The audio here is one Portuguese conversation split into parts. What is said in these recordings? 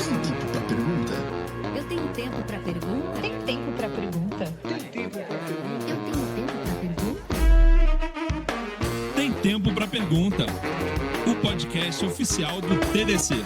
Tem tempo para pergunta? Eu tenho tempo para pergunta? Tem tempo para pergunta? Tem tempo para pergunta? Eu tenho tempo para pergunta? Tem Tempo para Pergunta, o podcast oficial do TDC.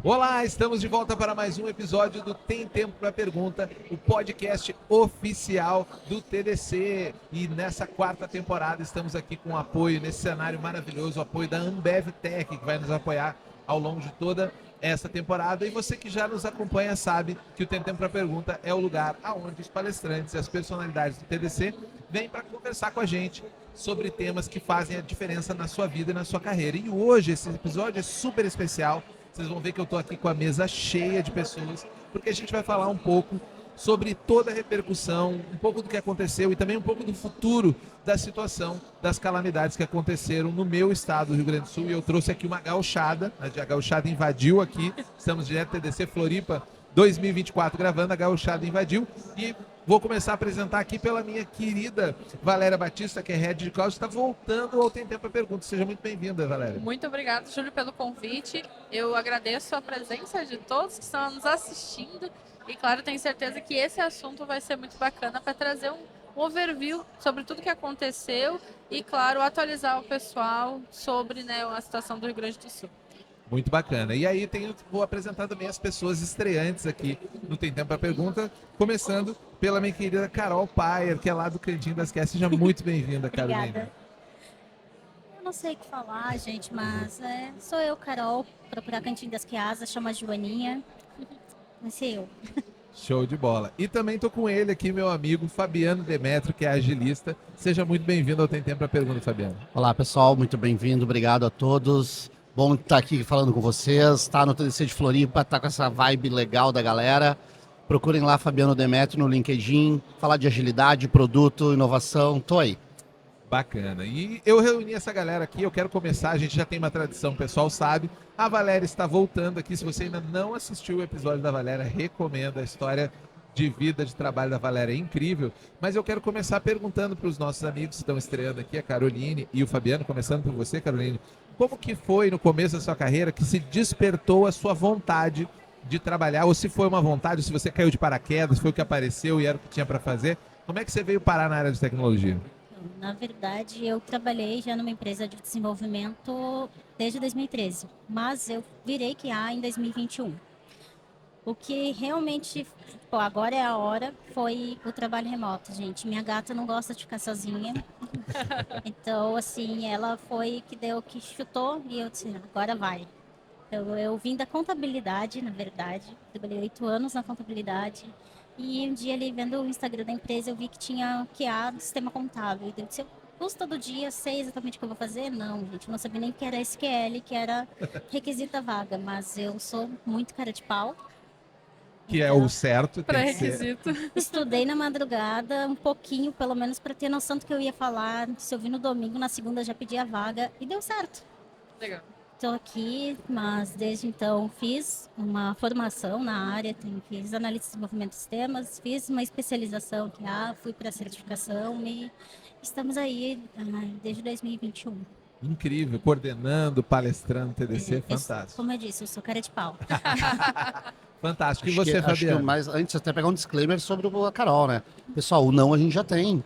Olá, estamos de volta para mais um episódio do Tem Tempo para Pergunta, o podcast oficial do TDC. E nessa quarta temporada estamos aqui com o apoio, nesse cenário maravilhoso, o apoio da Ambev Tech, que vai nos apoiar ao longo de toda essa temporada. E você que já nos acompanha sabe que o Tem Tempo para Pergunta é o lugar onde os palestrantes e as personalidades do TDC vêm para conversar com a gente sobre temas que fazem a diferença na sua vida e na sua carreira. E hoje esse episódio é super especial. Vocês vão ver que eu estou aqui com a mesa cheia de pessoas, porque a gente vai falar um pouco sobre toda a repercussão, um pouco do que aconteceu e também um pouco do futuro da situação das calamidades que aconteceram no meu estado, do Rio Grande do Sul. E eu trouxe aqui uma gauchada, a gauchada invadiu aqui, estamos direto TDC Floripa 2024 gravando, a gauchada invadiu e vou começar a apresentar aqui pela minha querida Valéria Batista, que é Head de Causa, está voltando ao Tem Tempo para Pergunta. Seja muito bem-vinda, Valéria. Muito obrigada, Júlio, pelo convite. Eu agradeço a presença de todos que estão nos assistindo e, claro, tenho certeza que esse assunto vai ser muito bacana para trazer um overview sobre tudo que aconteceu e, claro, atualizar o pessoal sobre a situação do Rio Grande do Sul. Muito bacana. E aí vou apresentar também as pessoas estreantes aqui no Tem Tempo para Pergunta, começando pela minha querida Carol Paier, que é lá do Cantinho das Cast. Seja muito bem-vinda, Carolina. Obrigada. Eu não sei o que falar, gente, mas sou eu, Carol, procurar Cantinho das Quiasas, chama Joaninha. Vai ser eu. Show de bola. E também tô com ele aqui, meu amigo Fabiano Demetrio, que é agilista. Seja muito bem-vindo ao Tem Tempo para Pergunta, Fabiano. Olá, pessoal, muito bem-vindo, obrigado a todos. Bom estar aqui falando com vocês, tá no TDC de Floripa, tá com essa vibe legal da galera. Procurem lá Fabiano Demetrio no LinkedIn, falar de agilidade, produto, inovação, tô aí. Bacana. E eu reuni essa galera aqui, eu quero começar, a gente já tem uma tradição, o pessoal sabe. A Valéria está voltando aqui, se você ainda não assistiu o episódio da Valéria, recomendo. A história de vida, de trabalho da Valéria é incrível. Mas eu quero começar perguntando para os nossos amigos que estão estreando aqui, a Caroline e o Fabiano, começando por você, Caroline. Como que foi no começo da sua carreira que se despertou a sua vontade de trabalhar? Ou se foi uma vontade, ou se você caiu de paraquedas, foi o que apareceu e era o que tinha para fazer? Como é que você veio parar na área de tecnologia? Na verdade, eu trabalhei já numa empresa de desenvolvimento desde 2013, mas eu virei QA em 2021. O que realmente, agora é a hora, foi o trabalho remoto, gente. Minha gata não gosta de ficar sozinha. Então, assim, ela foi que chutou e eu disse, agora vai. Eu vim da contabilidade, na verdade. Trabalhei 8 anos na contabilidade. E um dia ali, vendo o Instagram da empresa, eu vi que tinha QA do sistema contábil. Eu disse, custa do dia, sei exatamente o que eu vou fazer? Não, gente, eu não sabia nem o que era SQL, que era requisito da vaga. Mas eu sou muito cara de pau. Que é o certo. Pré-requisito. Estudei na madrugada, um pouquinho, pelo menos, para ter noção do que eu ia falar. Se eu vi no domingo, na segunda já pedi a vaga e deu certo. Legal. Estou aqui, mas desde então fiz uma formação na área, fiz analista de desenvolvimento de sistemas, fiz uma especialização que fui para a certificação e estamos aí desde 2021. Incrível, coordenando, palestrando, TDC, fantástico. Como eu disse, eu sou cara de pau. Fantástico. E você, Acho que Fabiano? mais, antes até pegar um disclaimer sobre a Carol, né? Pessoal, o não a gente já tem.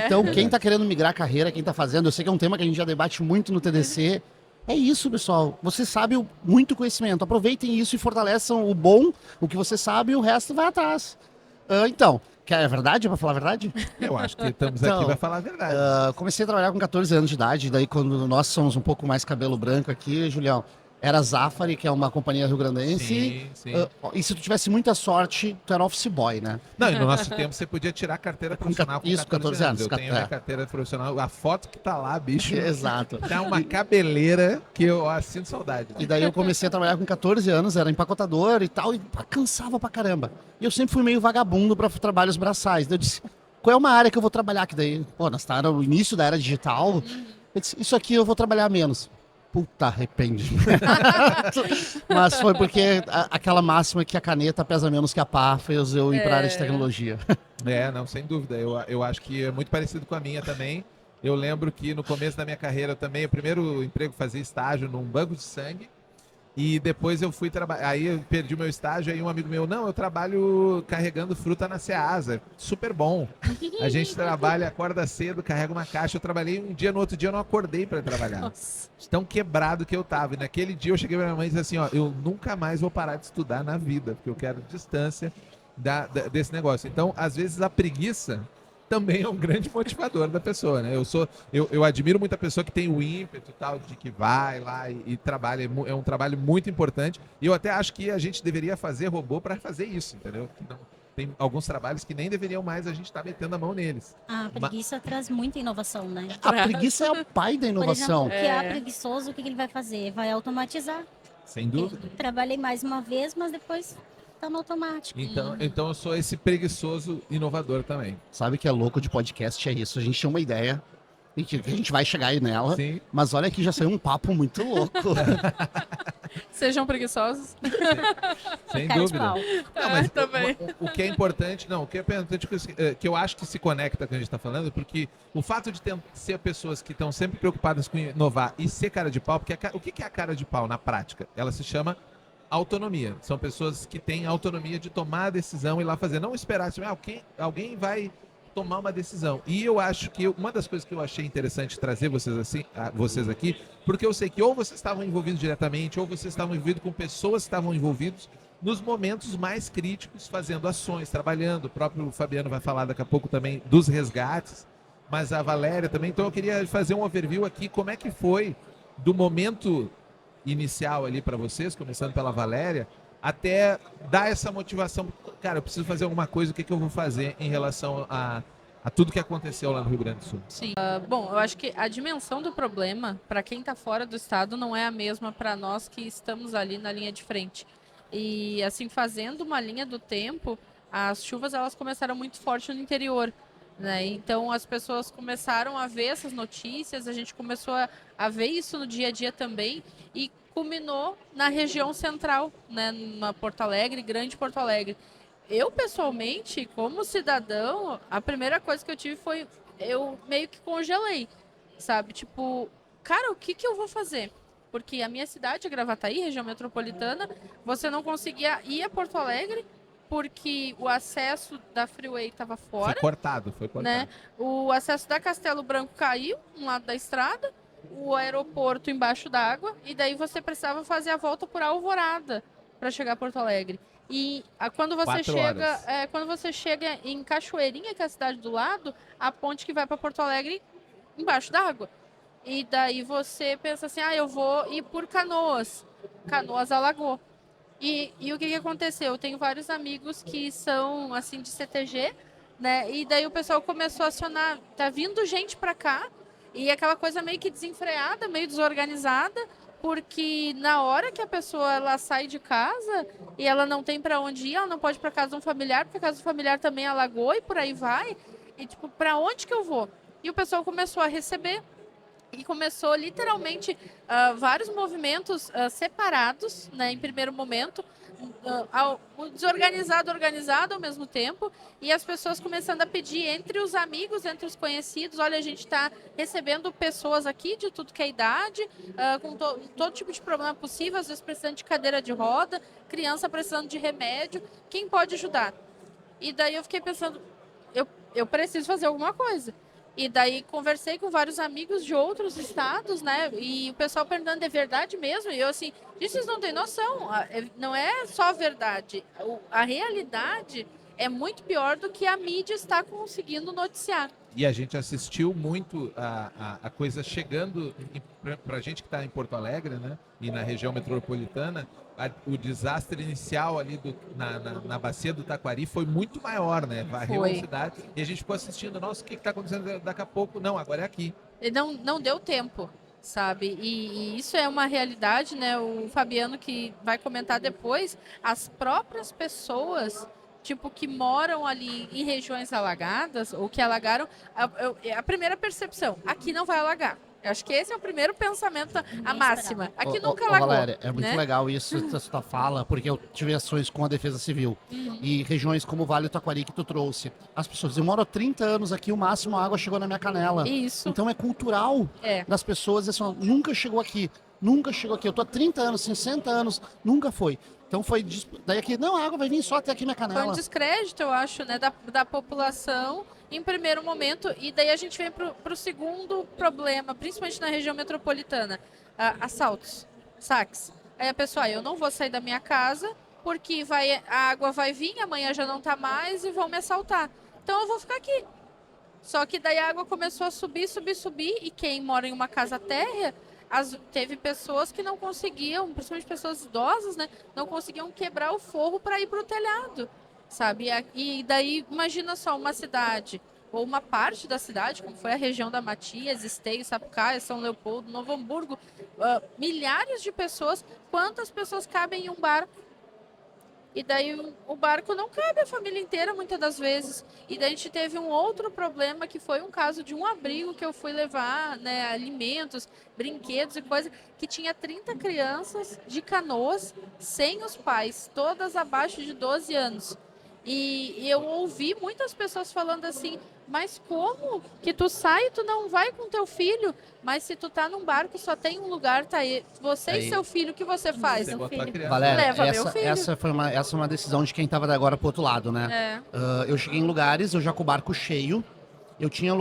Então, quem tá querendo migrar a carreira, quem tá fazendo, eu sei que é um tema que a gente já debate muito no TDC. É isso, pessoal. Você sabe muito conhecimento. Aproveitem isso e fortaleçam o bom, o que você sabe, e o resto vai atrás. Então, é verdade? É pra falar a verdade? Eu acho que estamos aqui para falar a verdade. Comecei a trabalhar com 14 anos de idade, daí quando nós somos um pouco mais cabelo branco aqui, Julião, era Zafari, que é uma companhia rio-grandense. Sim. E se tu tivesse muita sorte, tu era office boy, né? Não, e no nosso tempo você podia tirar a carteira profissional com Isso, 14 anos. Eu tenho minha carteira profissional, a foto que tá lá, bicho. Exato. Tá uma cabeleira que eu sinto saudade. E daí eu comecei a trabalhar com 14 anos, era empacotador e tal, e cansava pra caramba. E eu sempre fui meio vagabundo pra trabalhos braçais. Daí eu disse, qual é uma área que eu vou trabalhar? Que daí, nós tá no início da era digital. Eu disse, isso aqui eu vou trabalhar menos. Puta, arrepende. Mas foi porque aquela máxima que a caneta pesa menos que a pá fez eu ir para a área de tecnologia. Não, sem dúvida. Eu acho que é muito parecido com a minha também. Eu lembro que no começo da minha carreira também, o primeiro emprego fazia estágio num banco de sangue. E depois eu fui trabalhar. Aí eu perdi o meu estágio. Aí um amigo meu, não, eu trabalho carregando fruta na Ceasa. Super bom. A gente trabalha, acorda cedo, carrega uma caixa. Eu trabalhei um dia, no outro dia eu não acordei para trabalhar. Nossa. Tão quebrado que eu tava. E naquele dia eu cheguei pra minha mãe e disse assim: ó, eu nunca mais vou parar de estudar na vida, porque eu quero distância desse negócio. Então, às vezes, a preguiça também é um grande motivador da pessoa, né? Eu admiro muita pessoa que tem o ímpeto e tal, de que vai lá e trabalha. É um trabalho muito importante. E eu até acho que a gente deveria fazer robô para fazer isso, entendeu? Que não, tem alguns trabalhos que nem deveriam mais a gente estar metendo a mão neles. A preguiça traz muita inovação, né? A preguiça é o pai da Por inovação. exemplo, o que é preguiçoso, o que ele vai fazer? Vai automatizar. Sem dúvida. Trabalhei mais uma vez, mas depois tá no automático. Então eu sou esse preguiçoso inovador também. Sabe que é louco de podcast? É isso. A gente tem uma ideia e que a gente vai chegar aí nela. Sim. Mas olha que já saiu um papo muito louco. Sejam preguiçosos. Sem Cara de dúvida. pau. Não, mas também. o que é importante, que eu acho que se conecta com o que a gente está falando, porque o fato de ser pessoas que estão sempre preocupadas com inovar e ser cara de pau, porque o que é a cara de pau na prática? Ela se chama autonomia. São pessoas que têm autonomia de tomar a decisão e ir lá fazer. Não esperar assim, alguém vai tomar uma decisão. E eu acho que uma das coisas que eu achei interessante trazer vocês aqui, porque eu sei que ou vocês estavam envolvidos diretamente, ou vocês estavam envolvidos com pessoas que estavam envolvidos nos momentos mais críticos, fazendo ações, trabalhando. O próprio Fabiano vai falar daqui a pouco também dos resgates, mas a Valéria também. Então eu queria fazer um overview aqui, como é que foi do momento inicial ali para vocês, começando pela Valéria, até dar essa motivação. Cara, eu preciso fazer alguma coisa, o que eu vou fazer em relação a tudo que aconteceu lá no Rio Grande do Sul? Sim. Bom, eu acho que a dimensão do problema, para quem está fora do estado, não é a mesma para nós que estamos ali na linha de frente. E assim, fazendo uma linha do tempo, as chuvas elas começaram muito forte no interior, né? Então as pessoas começaram a ver essas notícias, a gente começou a ver isso no dia a dia também, e culminou na região central, né? Na Porto Alegre, Grande Porto Alegre. Eu, pessoalmente, como cidadão, a primeira coisa que eu tive foi, eu meio que congelei, sabe? Tipo, cara, o que eu vou fazer? Porque a minha cidade, Gravataí, região metropolitana, você não conseguia ir a Porto Alegre, porque o acesso da Freeway estava fora. Foi cortado. Né? O acesso da Castelo Branco caiu, um lado da estrada, o aeroporto embaixo d'água, e daí você precisava fazer a volta por Alvorada para chegar a Porto Alegre. E quando você chega em Cachoeirinha, que é a cidade do lado, a ponte que vai para Porto Alegre embaixo d'água. E daí você pensa assim, eu vou ir por Canoas. Canoas alagou. E o que aconteceu? Eu tenho vários amigos que são assim de CTG, né? E daí o pessoal começou a acionar, tá vindo gente para cá, e aquela coisa meio que desenfreada, meio desorganizada, porque na hora que a pessoa ela sai de casa e ela não tem para onde ir, ela não pode ir para casa de um familiar, porque a casa do familiar também alagou e por aí vai. E tipo, para onde que eu vou? E o pessoal começou a receber e começou literalmente vários movimentos separados, né, em primeiro momento, o desorganizado, organizado ao mesmo tempo, e as pessoas começando a pedir entre os amigos, entre os conhecidos, olha, a gente está recebendo pessoas aqui de tudo que é idade, com todo tipo de problema possível, às vezes precisando de cadeira de roda, criança precisando de remédio, quem pode ajudar? E daí eu fiquei pensando, eu preciso fazer alguma coisa. E daí conversei com vários amigos de outros estados, né? E o pessoal perguntando, é verdade mesmo? E eu assim, vocês não têm noção, não é só a verdade. A realidade é muito pior do que a mídia está conseguindo noticiar. E a gente assistiu muito a coisa chegando pra gente que está em Porto Alegre, né? E na região metropolitana, o desastre inicial ali na bacia do Taquari foi muito maior, né? Varreu a cidade. E a gente ficou assistindo, nossa, o que está acontecendo daqui a pouco? Não, agora é aqui. E não deu tempo, sabe? E isso é uma realidade, né? O Fabiano que vai comentar depois, as próprias pessoas, tipo, que moram ali em regiões alagadas, ou que alagaram, a primeira percepção, aqui não vai alagar. Eu acho que esse é o primeiro pensamento, a Ninguém máxima. Aqui Ô, nunca ô, lagou. Valéria, é muito né? legal isso, essa tua fala, porque eu tive ações com a Defesa Civil. E regiões como o Vale do Taquari que tu trouxe. As pessoas dizem, eu moro há 30 anos aqui, o máximo a água chegou na minha canela. Isso. Então é cultural É. das pessoas, assim, ó, nunca chegou aqui. Nunca chegou aqui. Eu tô há 30 anos, 60 anos, nunca foi. Então foi. Daí aqui, não, a água vai vir só até aqui na Foi um canela. descrédito, eu acho, né, da população em primeiro momento. E daí a gente vem pro segundo problema, principalmente na região metropolitana. Assaltos, saques. Aí a pessoa, eu não vou sair da minha casa porque a água vai vir, amanhã já não tá mais e vão me assaltar. Então eu vou ficar aqui. Só que daí a água começou a subir, e quem mora em uma casa térrea, teve pessoas que não conseguiam, principalmente pessoas idosas, né, não conseguiam quebrar o forro para ir para o telhado, sabe? E daí, imagina só, uma cidade, ou uma parte da cidade, como foi a região da Matias, Esteio, Sapucaia, São Leopoldo, Novo Hamburgo, milhares de pessoas, quantas pessoas cabem em um barco? E daí o barco não cabe a família inteira, muitas das vezes. E daí a gente teve um outro problema, que foi um caso de um abrigo que eu fui levar, né, alimentos, brinquedos e coisa, que tinha 30 crianças de Canoas, sem os pais, todas abaixo de 12 anos. E eu ouvi muitas pessoas falando assim, mas como que tu sai e tu não vai com teu filho? Mas se tu tá num barco, só tem um lugar, tá aí. Você Aí. e seu filho, o que você faz? Você botou a criança. Valéria, Leva meu filho. essa é uma decisão de quem tava agora pro outro lado, né? É. Eu cheguei em lugares, eu já com o barco cheio, eu tinha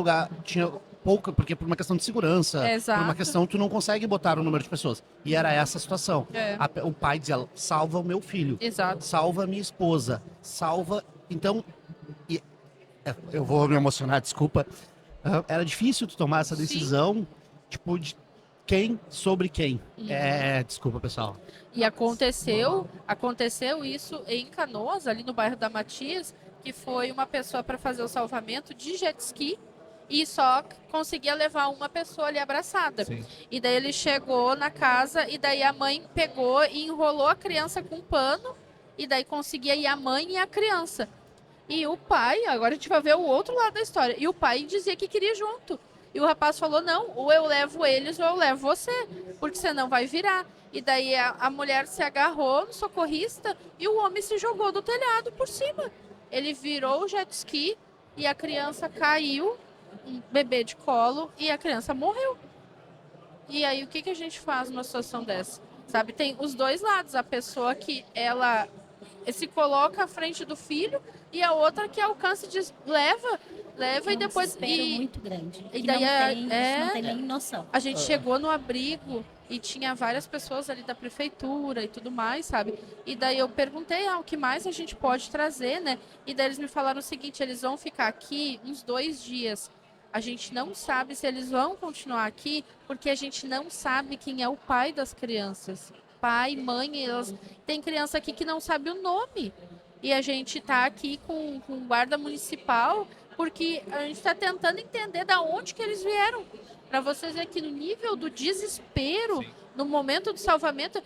pouca, porque por uma questão de segurança, Exato. por uma questão tu não consegue botar o número de pessoas. E era essa a situação. É. O pai dizia, salva o meu filho, Exato. salva a minha esposa, salva... Então, eu vou me emocionar, desculpa. Era difícil tu tomar essa decisão, tipo, de quem sobre quem. Desculpa, pessoal. E aconteceu isso em Canoas, ali no bairro da Matias, que foi uma pessoa para fazer o salvamento de jet ski e só conseguia levar uma pessoa ali abraçada. Sim. E daí ele chegou na casa e daí a mãe pegou e enrolou a criança com um pano e daí conseguia ir a mãe e a criança. E o pai, agora a gente vai ver o outro lado da história, e o pai dizia que queria ir junto. E o rapaz falou, não, ou eu levo eles ou eu levo você, porque senão vai virar. E daí a mulher se agarrou no socorrista e o homem se jogou do telhado por cima. Ele virou o jet ski e a criança caiu, um bebê de colo, e a criança morreu. E aí o que a gente faz numa situação dessa? Sabe, tem os dois lados, a pessoa que ela se coloca à frente do filho e a outra que alcança e diz, leva e depois... desespero muito grande. e Que daí a gente não tem nem noção. A gente chegou no abrigo e tinha várias pessoas ali da prefeitura e tudo mais, sabe? E daí eu perguntei, o que mais a gente pode trazer, né? E daí eles me falaram o seguinte, eles vão ficar aqui uns 2 dias. A gente não sabe se eles vão continuar aqui, porque a gente não sabe quem é o pai das crianças. Pai, mãe, tem criança aqui que não sabe o nome. E a gente tá aqui com o guarda municipal, porque a gente está tentando entender da onde que eles vieram. Para vocês verem que no nível do desespero, no momento do salvamento,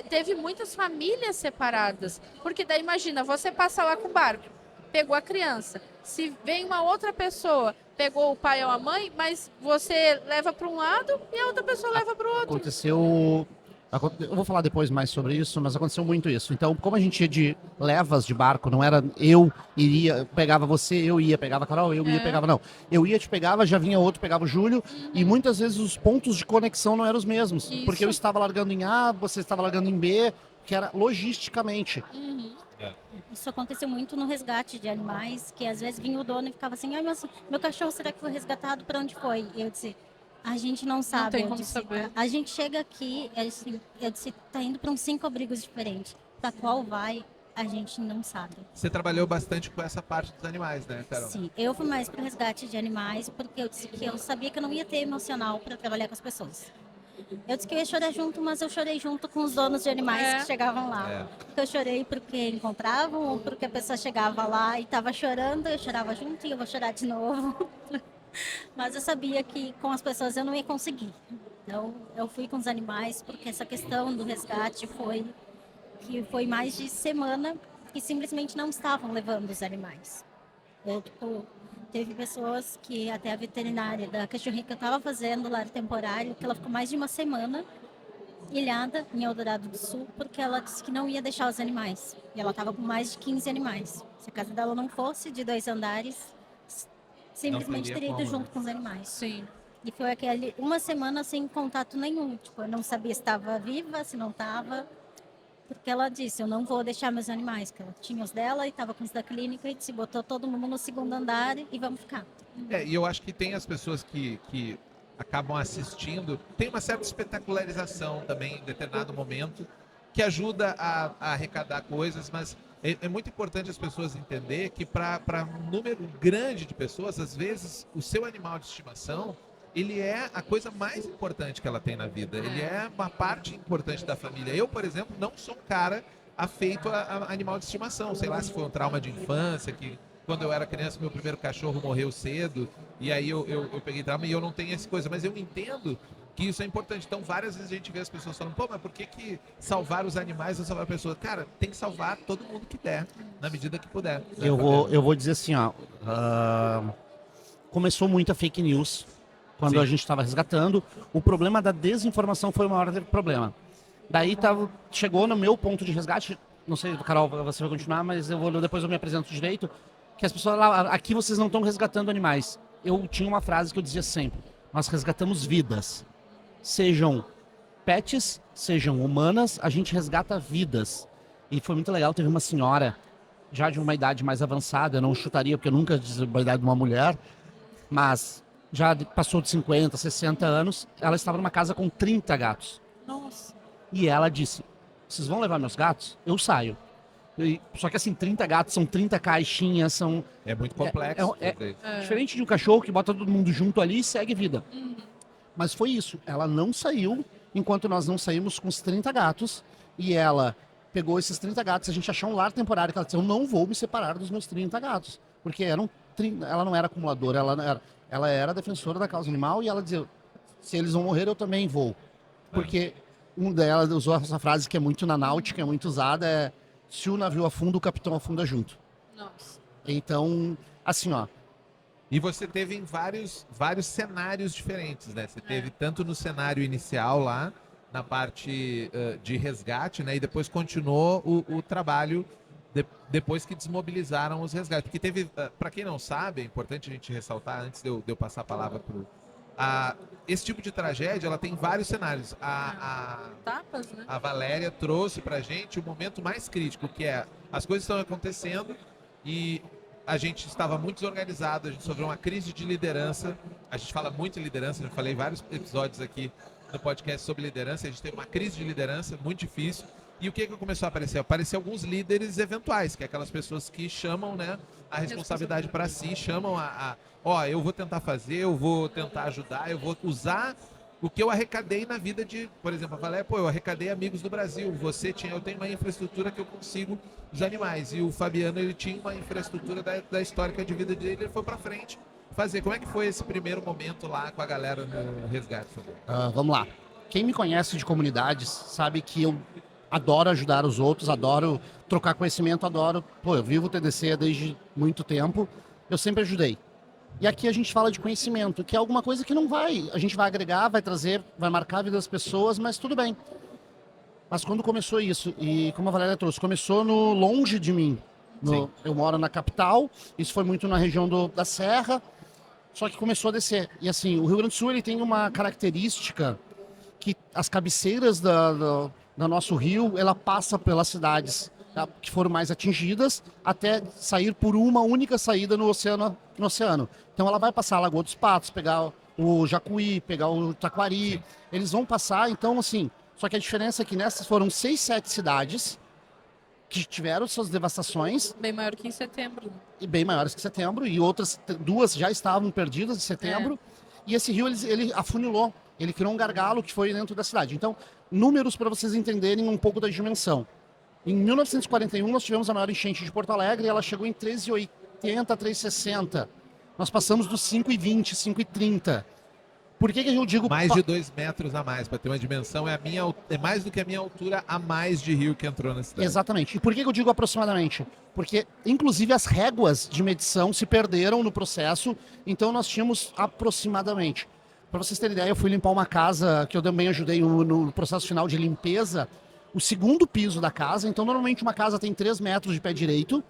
teve muitas famílias separadas. Porque daí imagina, você passa lá com o barco, pegou a criança. Se vem uma outra pessoa, pegou o pai ou a mãe, mas você leva para um lado e a outra pessoa leva para o outro. Aconteceu... Eu vou falar depois mais sobre isso, mas aconteceu muito isso. Então, como a gente ia de levas de barco, não era eu iria, pegava você, eu ia, pegava a Carol, eu ia, pegava, não. Eu ia, te pegava, já vinha outro, pegava o Júlio, e muitas vezes os pontos de conexão não eram os mesmos. Isso. Porque eu estava largando em A, você estava largando em B, que era logisticamente. Isso aconteceu muito no resgate de animais, que às vezes vinha o dono e ficava assim, meu cachorro, será que foi resgatado? Para onde foi? E eu disse, a gente não sabe. tem Eu como disse, saber. A gente chega aqui, eu disse, tá indo para uns 5 abrigos diferentes. Para qual vai, a gente não sabe. Você trabalhou bastante com essa parte dos animais, né, Carol? Sim, eu fui mais para o resgate de animais, porque eu disse que eu sabia que eu não ia ter emocional para trabalhar com as pessoas. Eu disse que eu ia chorar junto, mas eu chorei junto com os donos de animais que chegavam lá. Eu chorei porque encontravam, ou porque a pessoa chegava lá e estava chorando, eu chorava junto e eu vou chorar de novo. Mas eu sabia que com as pessoas eu não ia conseguir. Então eu fui com os animais, porque essa questão do resgate foi mais de semana que simplesmente não estavam levando os animais. Teve pessoas que, até a veterinária da cachorrinha que eu estava fazendo lar temporário, que ela ficou mais de uma semana ilhada em Eldorado do Sul, porque ela disse que não ia deixar os animais. E ela estava com mais de 15 animais. Se a casa dela não fosse de 2 andares, simplesmente teria teria ido como, junto né? com os animais. Sim. E foi aquele uma semana sem contato nenhum. Tipo, eu não sabia se estava viva, se não estava. Porque ela disse, eu não vou deixar meus animais. Que ela tinha os dela e estava com os da clínica e disse, botou todo mundo no 2º andar e vamos ficar. E eu acho que tem as pessoas que acabam assistindo, tem uma certa espetacularização também em determinado momento, que ajuda a arrecadar coisas, mas é muito importante as pessoas entender que para um número grande de pessoas, às vezes, o seu animal de estimação, ele é a coisa mais importante que ela tem na vida. Ele é uma parte importante da família. Eu, por exemplo, não sou um cara afeito a animal de estimação. Sei lá se foi um trauma de infância, que quando eu era criança, meu primeiro cachorro morreu cedo, e aí eu peguei trauma e eu não tenho essa coisa. Mas eu entendo que isso é importante. Então, várias vezes a gente vê as pessoas falando, pô, mas por que salvar os animais ou salvar pessoas? Cara, tem que salvar todo mundo que der, na medida que puder. Eu vou dizer assim, ó. Começou muita fake news quando Sim. a gente estava resgatando. O problema da desinformação foi o maior problema. Daí chegou no meu ponto de resgate. Não sei, Carol, você vai continuar, mas depois eu me apresento direito. Que as pessoas lá, aqui vocês não estão resgatando animais. Eu tinha uma frase que eu dizia sempre: nós resgatamos vidas. Sejam pets, sejam humanas, a gente resgata vidas. E foi muito legal, teve uma senhora, já de uma idade mais avançada, eu não chutaria porque eu nunca disse a idade de uma mulher, mas já passou de 50, 60 anos, ela estava numa casa com 30 gatos. Nossa. E ela disse, vocês vão levar meus gatos? Eu saio. Só que assim, 30 gatos, são 30 caixinhas, são... É muito complexo. Diferente de um cachorro que bota todo mundo junto ali e segue vida. Mas foi isso, ela não saiu enquanto nós não saímos com os 30 gatos, e ela pegou esses 30 gatos, a gente achou um lar temporário, que ela disse, eu não vou me separar dos meus 30 gatos, porque ela não era acumuladora, ela era defensora da causa animal, e ela dizia, se eles vão morrer, eu também vou. Porque um dela usou essa frase que é muito na náutica, é muito usada, se o navio afunda, o capitão afunda junto. Nossa. Então, assim, ó. E você teve em vários cenários diferentes, né? Você teve tanto no cenário inicial lá, na parte de resgate, né? E depois continuou o trabalho depois que desmobilizaram os resgates. Porque teve, para quem não sabe, é importante a gente ressaltar, antes de eu passar a palavra esse tipo de tragédia, ela tem vários cenários. Tapas, né? A Valéria trouxe pra gente o momento mais crítico, que é as coisas estão acontecendo e a gente estava muito desorganizado, a gente sofreu uma crise de liderança. A gente fala muito em liderança, eu falei vários episódios aqui no podcast sobre liderança. A gente teve uma crise de liderança muito difícil. E o que começou a aparecer? Apareceu alguns líderes eventuais, que é aquelas pessoas que chamam, né, a responsabilidade para si, chamam eu vou tentar fazer, eu vou tentar ajudar, eu vou usar o que eu arrecadei na vida de, por exemplo, a Valéria, eu arrecadei amigos do Brasil, eu tenho uma infraestrutura que eu consigo os animais, e o Fabiano, ele tinha uma infraestrutura da histórica de vida dele, ele foi para frente fazer. Como é que foi esse primeiro momento lá com a galera no resgate? Vamos lá. Quem me conhece de comunidades sabe que eu adoro ajudar os outros, adoro trocar conhecimento, eu vivo o TDC desde muito tempo, eu sempre ajudei. E aqui a gente fala de conhecimento, que é alguma coisa que a gente vai agregar, vai trazer, vai marcar a vida das pessoas, mas tudo bem. Mas quando começou isso, e como a Valéria trouxe, começou longe de mim. Eu moro na capital, isso foi muito na região da Serra, só que começou a descer. E assim, o Rio Grande do Sul ele tem uma característica que as cabeceiras do nosso rio, ela passa pelas cidades que foram mais atingidas, até sair por uma única saída no oceano. Então ela vai passar a Lagoa dos Patos, pegar o Jacuí, pegar o Taquari, eles vão passar, então assim, só que a diferença é que nessas foram 6, 7 cidades que tiveram suas devastações. Bem maior que em setembro. E bem maiores que setembro, e outras 2 já estavam perdidas em setembro, e esse rio ele afunilou, ele criou um gargalo que foi dentro da cidade. Então, números para vocês entenderem um pouco da dimensão. Em 1941, nós tivemos a maior enchente de Porto Alegre, e ela chegou em 13,80, 3,60. Nós passamos dos 5,20, 5,30. Por que eu digo... Mais de 2 metros a mais, para ter uma dimensão, é mais do que a minha altura a mais de rio que entrou na cidade. Exatamente. E por que eu digo aproximadamente? Porque, inclusive, as réguas de medição se perderam no processo, então nós tínhamos aproximadamente. Para vocês terem ideia, eu fui limpar uma casa que eu também ajudei no processo final de limpeza, o segundo piso da casa. Então, normalmente uma casa tem 3 metros de pé direito,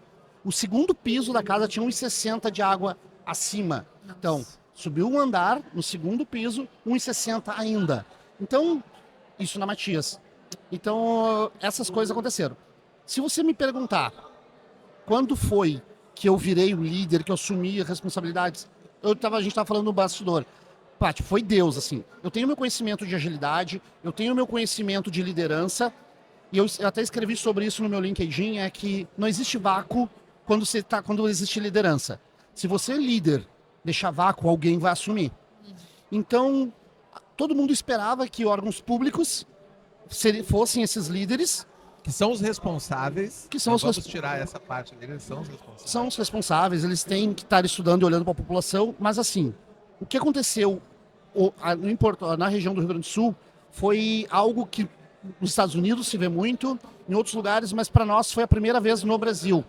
o segundo piso da casa tinha 1,60 de água acima. Então, subiu um andar, no segundo piso, 1,60 ainda. Então, isso na Matias. Então, essas coisas aconteceram. Se você me perguntar quando foi que eu virei o líder, que eu assumi as responsabilidades, a gente estava falando no bastidor. Paty, foi Deus, assim. Eu tenho meu conhecimento de agilidade, eu tenho meu conhecimento de liderança, e eu até escrevi sobre isso no meu LinkedIn, é que não existe vácuo quando existe liderança. Se você é líder, deixar vácuo, alguém vai assumir. Então, todo mundo esperava que órgãos públicos fossem esses líderes. Que são os responsáveis. Vamos tirar essa parte deles, são os responsáveis. São os responsáveis, eles têm que estar estudando e olhando para a população. Mas assim, o que aconteceu na região do Rio Grande do Sul foi algo que nos Estados Unidos se vê muito, em outros lugares, mas para nós foi a primeira vez no Brasil.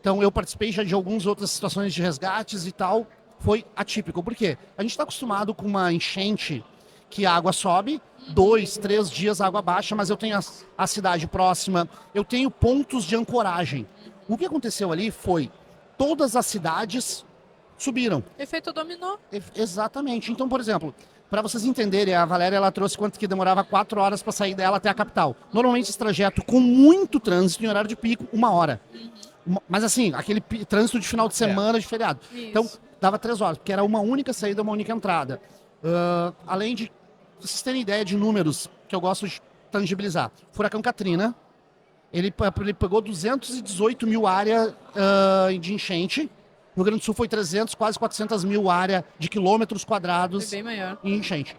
Então eu participei já de algumas outras situações de resgates e tal, foi atípico. Por quê? A gente está acostumado com uma enchente que a água sobe, 2, 3 dias a água baixa, mas eu tenho a cidade próxima, eu tenho pontos de ancoragem. O que aconteceu ali foi, todas as cidades subiram. Efeito dominó. Exatamente. Então, por exemplo, para vocês entenderem, a Valéria ela trouxe quanto que demorava 4 horas para sair dela até a capital. Normalmente esse trajeto com muito trânsito em horário de pico, 1 hora. Mas assim, aquele trânsito de final de semana, de feriado. Isso. Então, dava 3 horas, porque era uma única saída, uma única entrada. Além de vocês terem ideia de números que eu gosto de tangibilizar. Furacão Katrina, ele pegou 218 mil áreas de enchente. No Rio Grande do Sul foi 300, quase 400 mil área de quilômetros quadrados Bem maior. em enchente.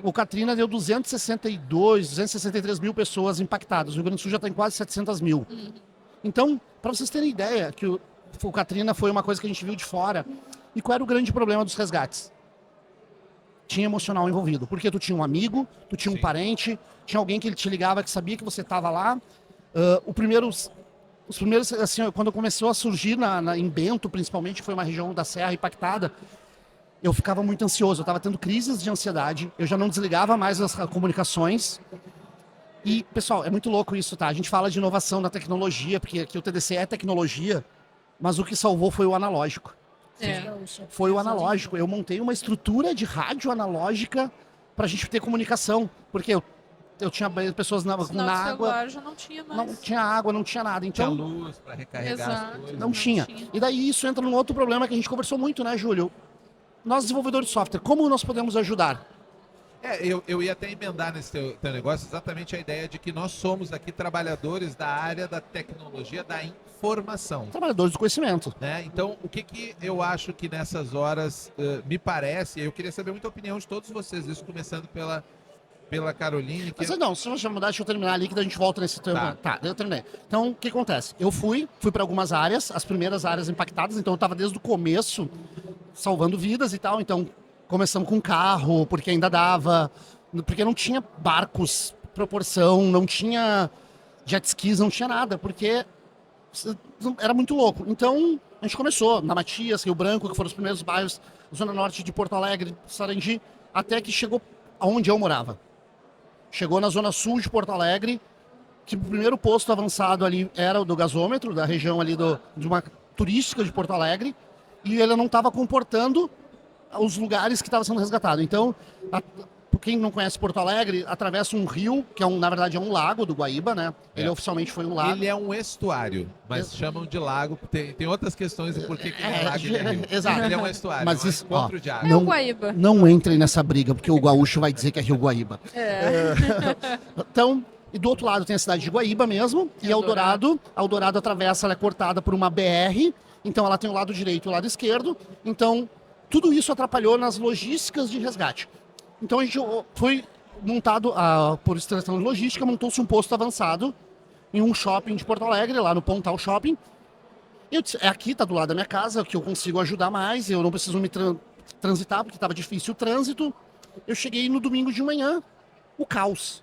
O Katrina deu 263 mil pessoas impactadas. O Rio Grande do Sul já está em quase 700 mil. Então, para vocês terem ideia que o Katrina foi uma coisa que a gente viu de fora. E qual era o grande problema dos resgates? Tinha emocional envolvido. Porque tu tinha um amigo, tu tinha um parente, tinha alguém que ele te ligava que sabia que você estava lá. Os primeiros, assim, quando começou a surgir em Bento, principalmente, foi uma região da Serra impactada, eu ficava muito ansioso. Eu estava tendo crises de ansiedade, eu já não desligava mais as comunicações. E, pessoal, é muito louco isso, tá? A gente fala de inovação na tecnologia, porque aqui o TDC é tecnologia, mas o que salvou foi o analógico. Foi o analógico. Eu montei uma estrutura de rádio analógica para a gente ter comunicação, porque eu tinha pessoas na água, Já não tinha mais. não tinha água, não tinha nada. Então, Tinha luz para recarregar as coisas. não tinha. E daí isso entra num outro problema que a gente conversou muito, né, Júlio? Nós, desenvolvedores de software, como nós podemos ajudar? Eu ia até emendar nesse teu negócio exatamente a ideia de que nós somos aqui trabalhadores da área da tecnologia, da informação. Trabalhadores do conhecimento. Né? Então, o que eu acho que nessas horas me parece, eu queria saber muita opinião de todos vocês, isso começando pela Caroline. Mas não, se você mudar, deixa eu terminar ali que daí a gente volta nesse tempo. Tá, eu terminei. Então, o que acontece? Eu fui para algumas áreas, as primeiras áreas impactadas, então eu estava desde o começo salvando vidas e tal, então começamos com carro, porque ainda dava, porque não tinha barcos, proporção, não tinha jet skis, não tinha nada, porque era muito louco. Então, a gente começou na Matias, Rio Branco, que foram os primeiros bairros, Zona Norte de Porto Alegre, Sarandi, até que chegou aonde eu morava. Chegou na Zona Sul de Porto Alegre, que o primeiro posto avançado ali era o do gasômetro, da região ali de uma turística de Porto Alegre, e ele não estava comportando os lugares que estavam sendo resgatados. Então, quem não conhece Porto Alegre, atravessa um rio, que na verdade é um lago do Guaíba, né? Ele oficialmente foi um lago. Ele é um estuário, mas chamam de lago. Tem outras questões de por que é lago e é rio. Exato. Ele é um estuário, mas é um isso, encontro de água. É o Guaíba. Não entrem nessa briga, porque o gaúcho vai dizer que é Rio Guaíba. Então, e do outro lado tem a cidade de Guaíba mesmo, e Eldorado atravessa, ela é cortada por uma BR, então ela tem o lado direito e o lado esquerdo, então tudo isso atrapalhou nas logísticas de resgate. Então a gente foi montado, por extração de logística, montou-se um posto avançado em um shopping de Porto Alegre, lá no Pontal Shopping. Eu disse, aqui, tá do lado da minha casa, que eu consigo ajudar mais, eu não preciso transitar, porque estava difícil o trânsito. Eu cheguei no domingo de manhã, o caos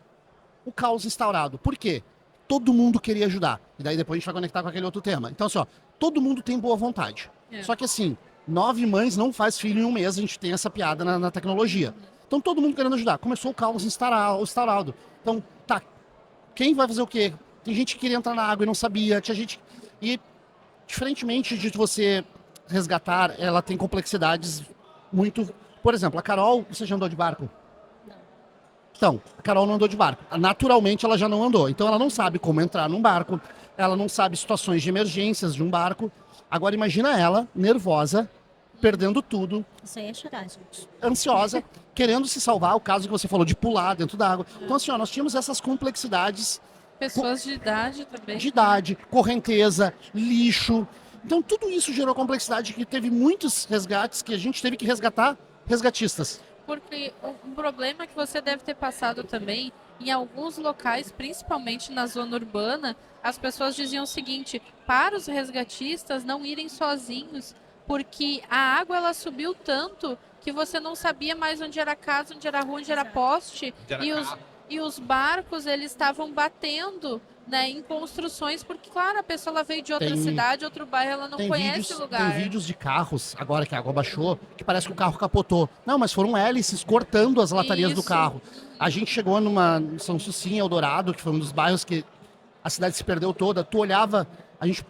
instaurado. Por quê? Todo mundo queria ajudar. E daí depois a gente vai conectar com aquele outro tema. Então, assim, ó, todo mundo tem boa vontade. Só que, assim, 9 mães não faz filho em um mês, a gente tem essa piada na tecnologia. Então, todo mundo querendo ajudar. Começou o caos instaurado. Então, tá, quem vai fazer o quê? Tem gente que queria entrar na água e não sabia. Tinha gente... E, diferentemente de você resgatar, ela tem complexidades muito... Por exemplo, a Carol, você já andou de barco? Então, a Carol não andou de barco. Naturalmente, ela já não andou. Então, ela não sabe como entrar num barco. Ela não sabe situações de emergências de um barco. Agora, imagina ela, nervosa, perdendo tudo, Isso aí é chorar, gente. ansiosa, querendo se salvar. O caso que você falou de pular dentro da água. Então, assim, ó, nós tínhamos essas complexidades Pessoas de idade também. de idade, correnteza, lixo. Então, tudo isso gerou complexidade que teve muitos resgates que a gente teve que resgatar resgatistas. Porque um problema que você deve ter passado também, em alguns locais, principalmente na zona urbana, as pessoas diziam o seguinte, para os resgatistas não irem sozinhos, porque a água ela subiu tanto que você não sabia mais onde era casa, onde era rua, onde era poste, e os barcos eles estavam batendo, né, em construções, porque claro, a pessoa ela veio de outra cidade, outro bairro, ela não conhece o lugar. Tem vídeos de carros, agora que a água baixou, que parece que o carro capotou. Não, mas foram hélices cortando as latarias do Isso. carro. A gente chegou numa São Sucinha, Eldorado, que foi um dos bairros que a cidade se perdeu toda. Tu olhava, a gente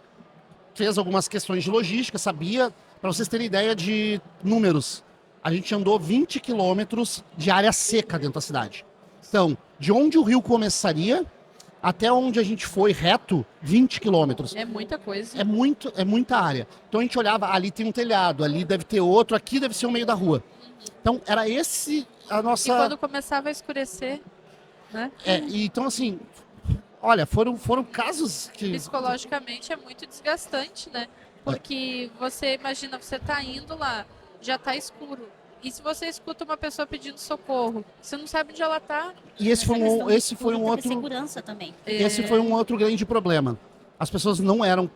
fez algumas questões de logística, sabia, para vocês terem ideia de números. A gente andou 20 quilômetros de área seca dentro da cidade. Então, de onde o rio começaria até onde a gente foi reto, 20 quilômetros. É muita coisa. É muita área. Então a gente olhava, ali tem um telhado, ali deve ter outro, aqui deve ser o meio da rua. Então era esse a nossa... E quando começava a escurecer, né? E então assim, olha, foram casos que... Psicologicamente é muito desgastante, né? Porque você imagina, você tá indo lá, já tá escuro. E se você escuta uma pessoa pedindo socorro, você não sabe onde ela tá. E esse foi um outro... segurança também. Esse foi um outro grande problema. As pessoas não eram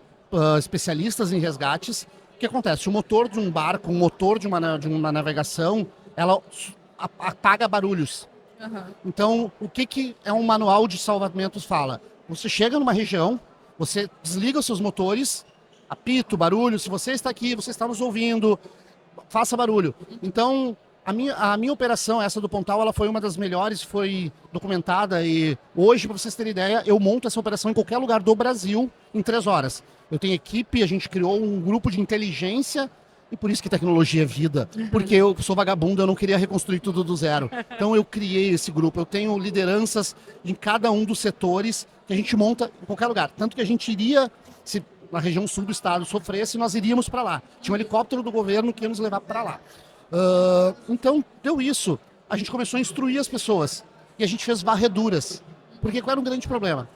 especialistas em resgates. O que acontece? O motor de um barco, o motor de uma navegação, ela apaga barulhos. Uhum. Então, o que é um manual de salvamentos fala? Você chega numa região, você desliga os seus motores, apito, barulho. Se você está aqui, você está nos ouvindo, faça barulho. Então, a minha operação, essa do Pontal, ela foi uma das melhores, foi documentada e hoje, para vocês terem ideia, eu monto essa operação em qualquer lugar do Brasil em 3 horas. Eu tenho equipe, a gente criou um grupo de inteligência e por isso que tecnologia é vida. Porque eu sou vagabundo, eu não queria reconstruir tudo do zero. Então eu criei esse grupo, eu tenho lideranças em cada um dos setores que a gente monta em qualquer lugar. Tanto que a gente iria, se na região sul do estado sofresse, nós iríamos para lá. Tinha um helicóptero do governo que ia nos levar para lá. Então, deu isso. A gente começou a instruir as pessoas. E a gente fez varreduras. Porque qual era um grande problema?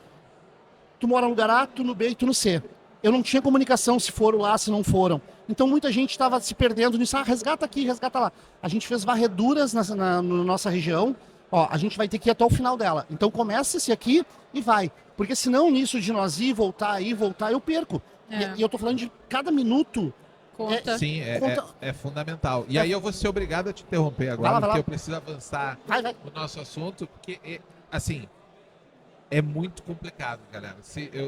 Tu mora no lugar A, tu no B e tu no C. Eu não tinha comunicação se foram lá, se não foram. Então, muita gente estava se perdendo nisso. Resgata aqui, resgata lá. A gente fez varreduras na nossa região. Ó, a gente vai ter que ir até o final dela. Então, começa-se aqui e vai. Porque senão, nisso de nós ir, voltar, eu perco. E eu tô falando de cada minuto... Conta. Sim, é fundamental. E aí eu vou ser obrigado a te interromper agora, Vai lá. porque eu preciso avançar Vai. o nosso assunto, porque, assim, é muito complicado, galera.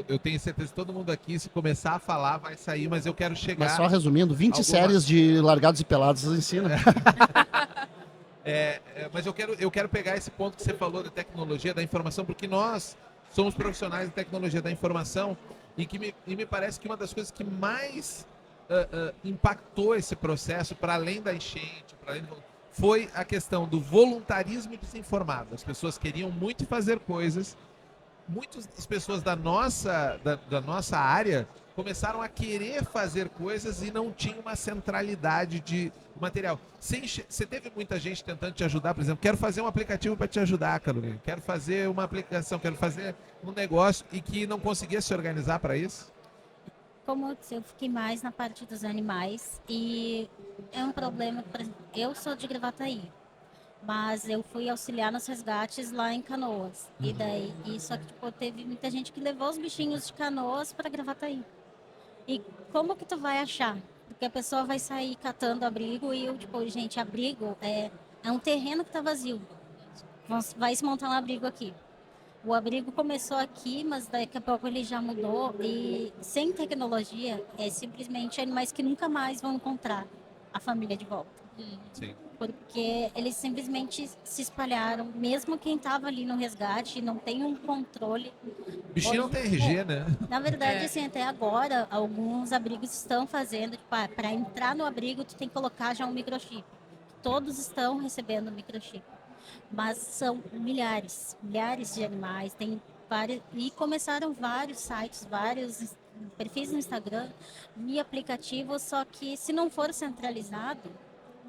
Eu tenho certeza que todo mundo aqui, se começar a falar, vai sair, mas eu quero chegar... Mas só resumindo, 20 alguma- séries de Largados e Pelados ensina. Mas eu quero pegar esse ponto que você falou da tecnologia, da informação, porque nós somos profissionais de tecnologia da informação e me parece que uma das coisas que mais impactou esse processo, para além da enchente, foi a questão do voluntarismo desinformado. As pessoas queriam muito fazer coisas, muitas das pessoas da nossa área começaram a querer fazer coisas e não tinha uma centralidade de material. Você teve muita gente tentando te ajudar, por exemplo, quero fazer um aplicativo para te ajudar, Carolina, quero fazer uma aplicação, quero fazer um negócio e que não conseguia se organizar para isso? Como eu disse, eu fiquei mais na parte dos animais e é um problema, por exemplo, eu sou de Gravataí, mas eu fui auxiliar nos resgates lá em Canoas. Só que tipo, teve muita gente que levou os bichinhos de Canoas para Gravataí. E como que tu vai achar? Porque a pessoa vai sair catando abrigo e eu, tipo, gente, abrigo é um terreno que tá vazio. Vai se montar um abrigo aqui. O abrigo começou aqui, mas daqui a pouco ele já mudou. E sem tecnologia, é simplesmente animais que nunca mais vão encontrar a família de volta. Sim. Porque eles simplesmente se espalharam. Mesmo quem estava ali no resgate não tem um controle. Bichinho não tem RG, né? Na verdade, É. assim, até agora, alguns abrigos estão fazendo, para entrar no abrigo, tu tem que colocar já um microchip. Todos estão recebendo microchip. Mas são milhares de animais, tem vários, e começaram vários sites, vários perfis no Instagram e aplicativos, só que se não for centralizado,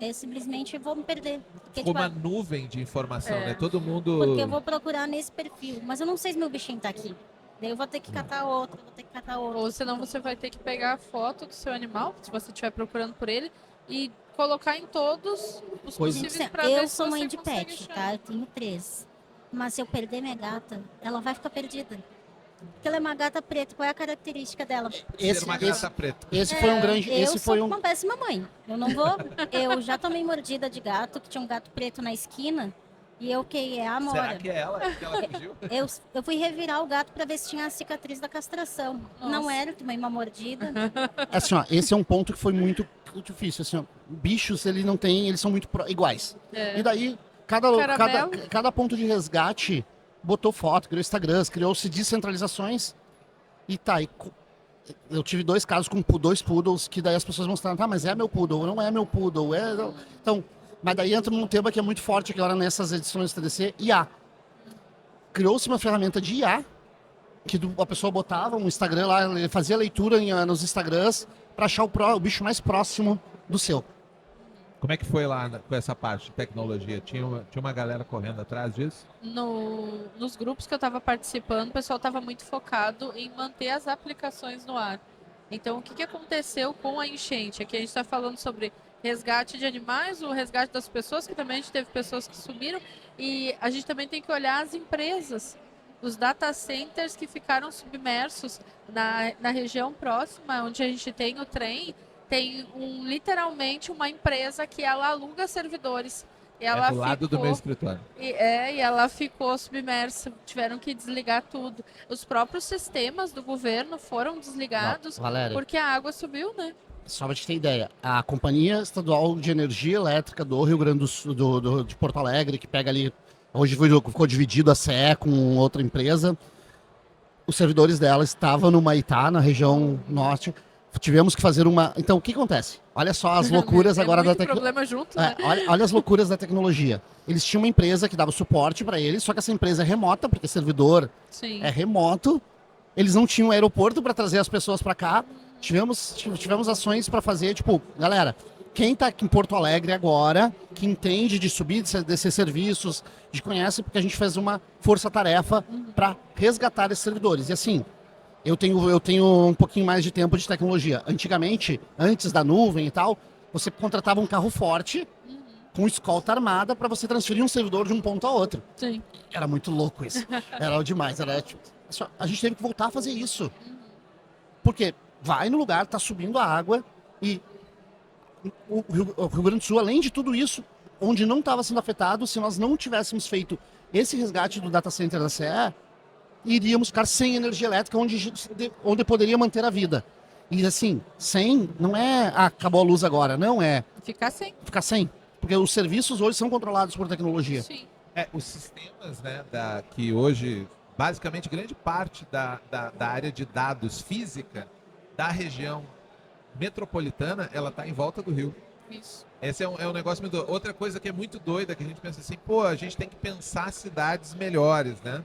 eu simplesmente vou me perder. Porque, Ficou tipo, uma nuvem de informação, É. né? Todo mundo... porque eu vou procurar nesse perfil, mas eu não sei se meu bichinho tá aqui. Daí eu vou ter que catar outro, vou ter que catar outro. Ou senão você vai ter que pegar a foto do seu animal, se você estiver procurando por ele, e colocar em todos os Pois- possíveis Assim, pra ver eu se sou você mãe de consegue pet, achar. tá? Eu tenho 3. Mas se eu perder minha gata, ela vai ficar perdida. Porque ela é uma gata preta. Qual é a característica dela? Ser uma gata preta. Esse foi um grande. Eu Esse foi sou um. uma péssima mãe. Eu não vou. Eu já tomei mordida de gato, que tinha um gato preto na esquina. E eu que é a Será Amora. que é ela que ela fugiu? Eu fui revirar o gato pra ver se tinha a cicatriz da castração. Não Nossa. era, tomei uma mordida. Assim, ó, esse é um ponto que foi muito difícil. Assim, ó, bichos, ele não tem, eles são muito iguais. É. E daí, cada Caramelo. ponto de resgate botou foto, criou Instagrams, criou-se descentralizações. E tá, eu tive 2 casos com 2 poodles, que daí as pessoas mostraram, tá, mas é meu poodle, não é meu poodle. Então, mas daí entra num tema que é muito forte agora nessas edições do TDC, IA. Criou-se uma ferramenta de IA, que a pessoa botava um Instagram lá, ele fazia leitura nos Instagrams para achar o bicho mais próximo do seu. Como é que foi lá com essa parte de tecnologia? Tinha uma galera correndo atrás disso? Nos grupos que eu estava participando, o pessoal estava muito focado em manter as aplicações no ar. Então, o que aconteceu com a enchente? Aqui a gente está falando sobre resgate de animais, o resgate das pessoas, que também a gente teve pessoas que sumiram, e a gente também tem que olhar as empresas, os data centers que ficaram submersos na região próxima, onde a gente tem o trem, tem literalmente uma empresa que ela aluga servidores. E ela É do lado do meu escritório. e ela ficou submersa, tiveram que desligar tudo. Os próprios sistemas do governo foram desligados Valéria, porque a água subiu, né? só pra te ter ideia, a Companhia Estadual de Energia Elétrica do Rio Grande do Sul, de Porto Alegre, que pega ali, hoje ficou dividido a CE com outra empresa, os servidores dela estavam no Maitá, na região norte. Tivemos que fazer uma... Então, o que acontece? Olha só as loucuras agora da muito tecnologia. problema junto, né? Olha as loucuras da tecnologia. Eles tinham uma empresa que dava suporte para eles, só que essa empresa é remota, porque servidor Sim. é remoto. Eles não tinham aeroporto para trazer as pessoas para cá. Tivemos ações para fazer, tipo, galera, quem tá aqui em Porto Alegre agora, que entende de subir desses serviços, de conhece, porque a gente fez uma força-tarefa para resgatar esses servidores. E assim, eu tenho um pouquinho mais de tempo de tecnologia. Antigamente, antes da nuvem e tal, você contratava um carro forte com escolta armada para você transferir um servidor de um ponto a outro. Sim. Era muito louco isso. Era demais. Era, tipo, a gente teve que voltar a fazer isso. Porque vai no lugar, tá subindo a água e o Rio Grande do Sul, além de tudo isso, onde não estava sendo afetado, se nós não tivéssemos feito esse resgate do data center da CE, iríamos ficar sem energia elétrica onde poderia manter a vida. E assim, sem, não é acabou a luz agora, não é Ficar sem. ficar sem. Porque os serviços hoje são controlados por tecnologia. Sim. Os sistemas, né, que hoje, basicamente, grande parte da área de dados física da região metropolitana, ela está em volta do rio. Isso. Esse é um negócio muito doido. Outra coisa que é muito doida, que a gente pensa assim, pô, a gente tem que pensar cidades melhores, né?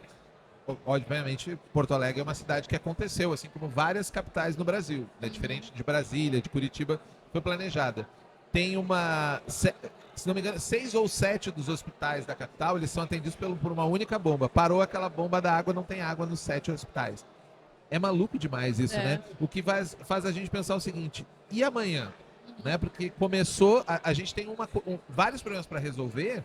Obviamente, Porto Alegre é uma cidade que aconteceu, assim como várias capitais no Brasil, né? Diferente de Brasília, de Curitiba, foi planejada. Tem se não me engano, 6 ou 7 dos hospitais da capital, eles são atendidos por uma única bomba. Parou aquela bomba da água, não tem água nos 7 hospitais. É maluco demais isso, né? O que faz a gente pensar o seguinte, e amanhã? Né? Porque começou, a gente tem vários problemas para resolver,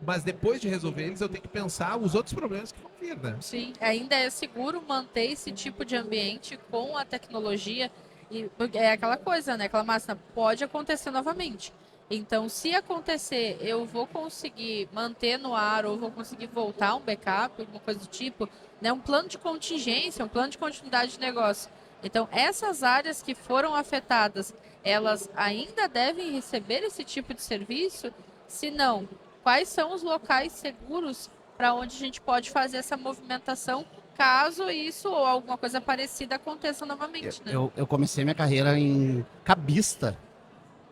mas depois de resolver eles, eu tenho que pensar os outros problemas que vão vir, né? Sim, ainda é seguro manter esse tipo de ambiente com a tecnologia E é aquela coisa, né? Aquela máxima, pode acontecer novamente. Então, se acontecer, eu vou conseguir manter no ar ou vou conseguir voltar um backup, alguma coisa do tipo, né? Um plano de contingência, um plano de continuidade de negócio. Então, essas áreas que foram afetadas, elas ainda devem receber esse tipo de serviço? Se não, quais são os locais seguros para onde a gente pode fazer essa movimentação caso isso ou alguma coisa parecida aconteça novamente, né? Eu comecei minha carreira em cabista.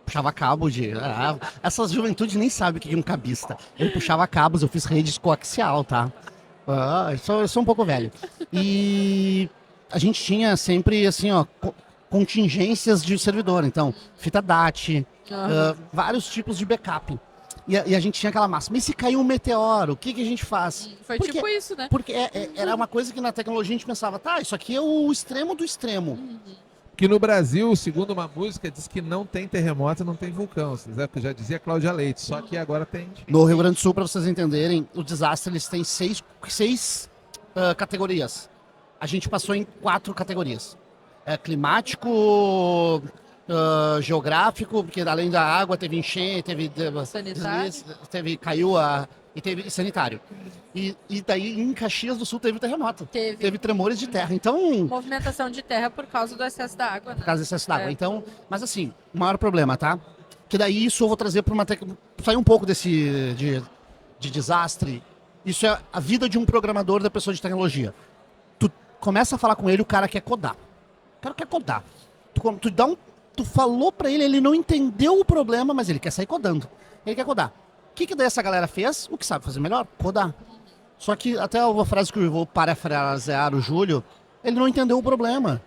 Puxava cabo de... essas juventudes nem sabem o que é um cabista. Eu puxava cabos, eu fiz redes coaxial, tá? Eu sou um pouco velho. E a gente tinha sempre, assim, ó, contingências de servidor. Então, fita DAT, vários tipos de backup. E a gente tinha aquela máxima. E se cair um meteoro, o que a gente faz? Foi tipo isso, né? Porque era uma coisa que na tecnologia a gente pensava, tá, isso aqui é o extremo do extremo. Que no Brasil, segundo uma música, diz que não tem terremoto, não tem vulcão. Já dizia Cláudia Leite, só que agora tem. No Rio Grande do Sul, para vocês entenderem, o desastre eles têm seis categorias. A gente passou em 4 categorias. Climático, geográfico, porque além da água teve enchente, Sanitário. e teve sanitário. E daí em Caxias do Sul teve terremoto. Teve Tremores de terra. Então, movimentação de terra por causa do excesso da água, né? por causa do excesso d'água. É. Então, mas assim, o maior problema, tá? Que daí isso eu vou trazer para sair um pouco desse de desastre. Isso é a vida de um programador da pessoa de tecnologia. Tu começa a falar com ele, o cara quer codar. O cara quer codar. Tu falou para ele não entendeu o problema, mas ele quer sair codando. Ele quer codar. O que daí essa galera fez? O que sabe fazer melhor? Codar. Só que até uma frase que eu vou parafrasear o Júlio, ele não entendeu o problema.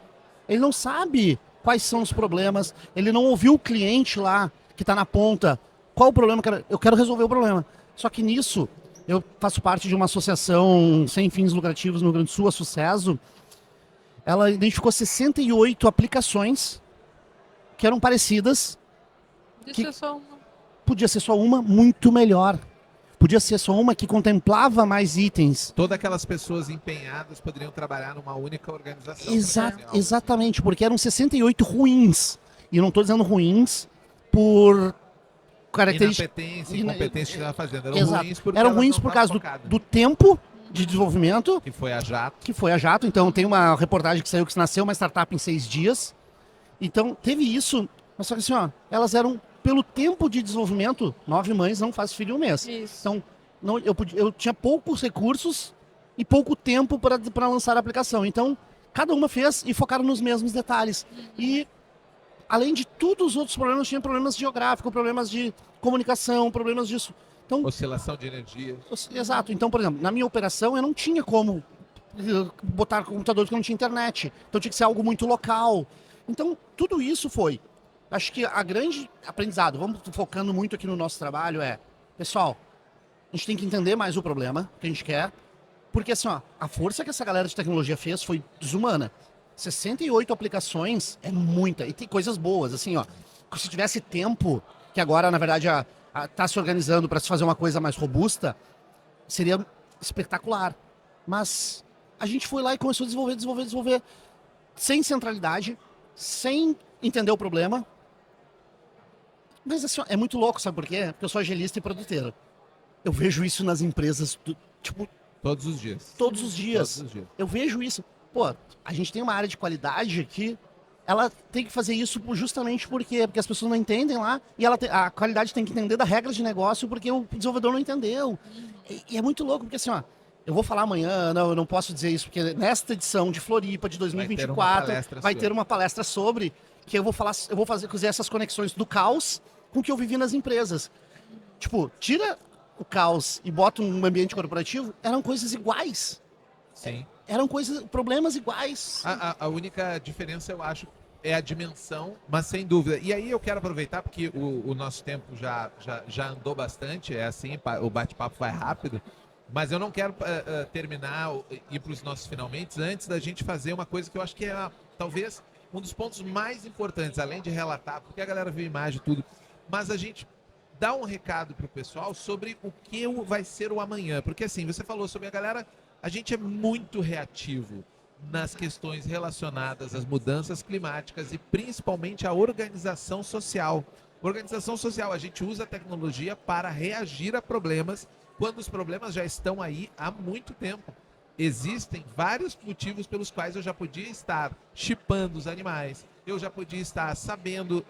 Ele não sabe quais são os problemas. Ele não ouviu o cliente lá, que está na ponta. Qual o problema? Eu quero resolver o problema. Só que nisso, eu faço parte de uma associação sem fins lucrativos no Rio Grande do Sul, a Sucesso. Ela identificou 68 aplicações que eram parecidas. Isso é só uma. Podia ser só uma, muito melhor. Podia ser só uma que contemplava mais itens. Todas aquelas pessoas empenhadas poderiam trabalhar numa única organização. Exatamente, porque eram 68 ruins. E eu não estou dizendo ruins por características... Inapetência, incompetência que estava fazendo. Eram ruins por causa do tempo de desenvolvimento. Que foi a Jato. Então tem uma reportagem que saiu que nasceu uma startup em 6 dias. Então teve isso. Mas só que assim, ó, elas eram... Pelo tempo de desenvolvimento, 9 mães não faz filho um mês. Isso. Então, eu tinha poucos recursos e pouco tempo para lançar a aplicação. Então, cada uma fez e focaram nos mesmos detalhes. E, além de todos os outros problemas, tinha problemas geográficos, problemas de comunicação, problemas disso. Então, oscilação de energia. Exato. Então, por exemplo, na minha operação, eu não tinha como botar computador porque eu não tinha internet. Então, tinha que ser algo muito local. Então, tudo isso foi... Acho que a grande aprendizado, vamos focando muito aqui no nosso trabalho, pessoal, a gente tem que entender mais o problema que a gente quer, porque assim, ó, a força que essa galera de tecnologia fez foi desumana. 68 aplicações é muita, e tem coisas boas, assim, ó, se tivesse tempo, que agora, na verdade, tá se organizando para se fazer uma coisa mais robusta, seria espetacular. Mas a gente foi lá e começou a desenvolver, sem centralidade, sem entender o problema. Mas assim, é muito louco, sabe por quê? Porque eu sou agilista e produteiro. Eu vejo isso nas empresas, Todos os dias. Todos os dias. Eu vejo isso. Pô, a gente tem uma área de qualidade que ela tem que fazer isso justamente porque as pessoas não entendem lá e a qualidade tem que entender da regra de negócio porque o desenvolvedor não entendeu. E é muito louco, porque assim, ó, eu vou falar amanhã, eu não posso dizer isso, porque nesta edição de Floripa de 2024 vai ter uma palestra sobre que eu vou fazer essas conexões do caos com o que eu vivi nas empresas. Tipo, tira o caos e bota um ambiente corporativo, eram coisas iguais. Sim. Eram problemas iguais. A única diferença, eu acho, é a dimensão, mas sem dúvida. E aí eu quero aproveitar, porque o nosso tempo já andou bastante, é assim, o bate-papo vai rápido, mas eu não quero terminar, ir para os nossos finalmente, antes da gente fazer uma coisa que eu acho que é, talvez, um dos pontos mais importantes, além de relatar, porque a galera viu imagem e tudo, mas a gente dá um recado para o pessoal sobre o que vai ser o amanhã. Porque assim, você falou sobre a galera, a gente é muito reativo. nas questões relacionadas às mudanças climáticas e principalmente à organização social. Organização social, a gente usa a tecnologia para reagir a problemas quando os problemas já estão aí há muito tempo. Existem vários motivos pelos quais eu já podia estar chipando os animais, eu já podia estar sabendo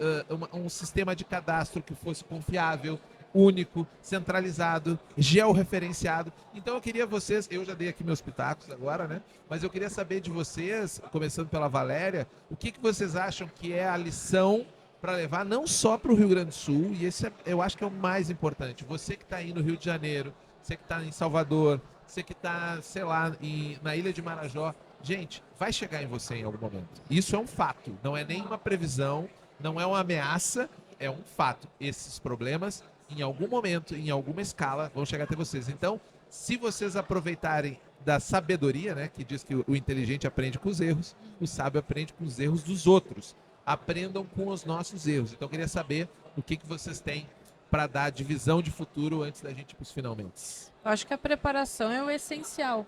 um sistema de cadastro que fosse confiável, único, centralizado, georreferenciado. Então eu queria vocês, eu já dei aqui meus pitacos agora, né? Mas eu queria saber de vocês, começando pela Valéria, o que vocês acham que é a lição para levar não só para o Rio Grande do Sul, e esse eu acho que é o mais importante. Você que está aí no Rio de Janeiro, você que está em Salvador, você que está, sei lá, na Ilha de Marajó, gente, vai chegar em você em algum momento. Isso é um fato, não é nenhuma previsão, não é uma ameaça, é um fato. Esses problemas, em algum momento, em alguma escala, vão chegar até vocês. Então, se vocês aproveitarem da sabedoria, né, que diz que o inteligente aprende com os erros, o sábio aprende com os erros dos outros. Aprendam com os nossos erros. Então, eu queria saber o que vocês têm para dar de visão de futuro antes da gente ir para os finalmente. Eu acho que a preparação é o essencial.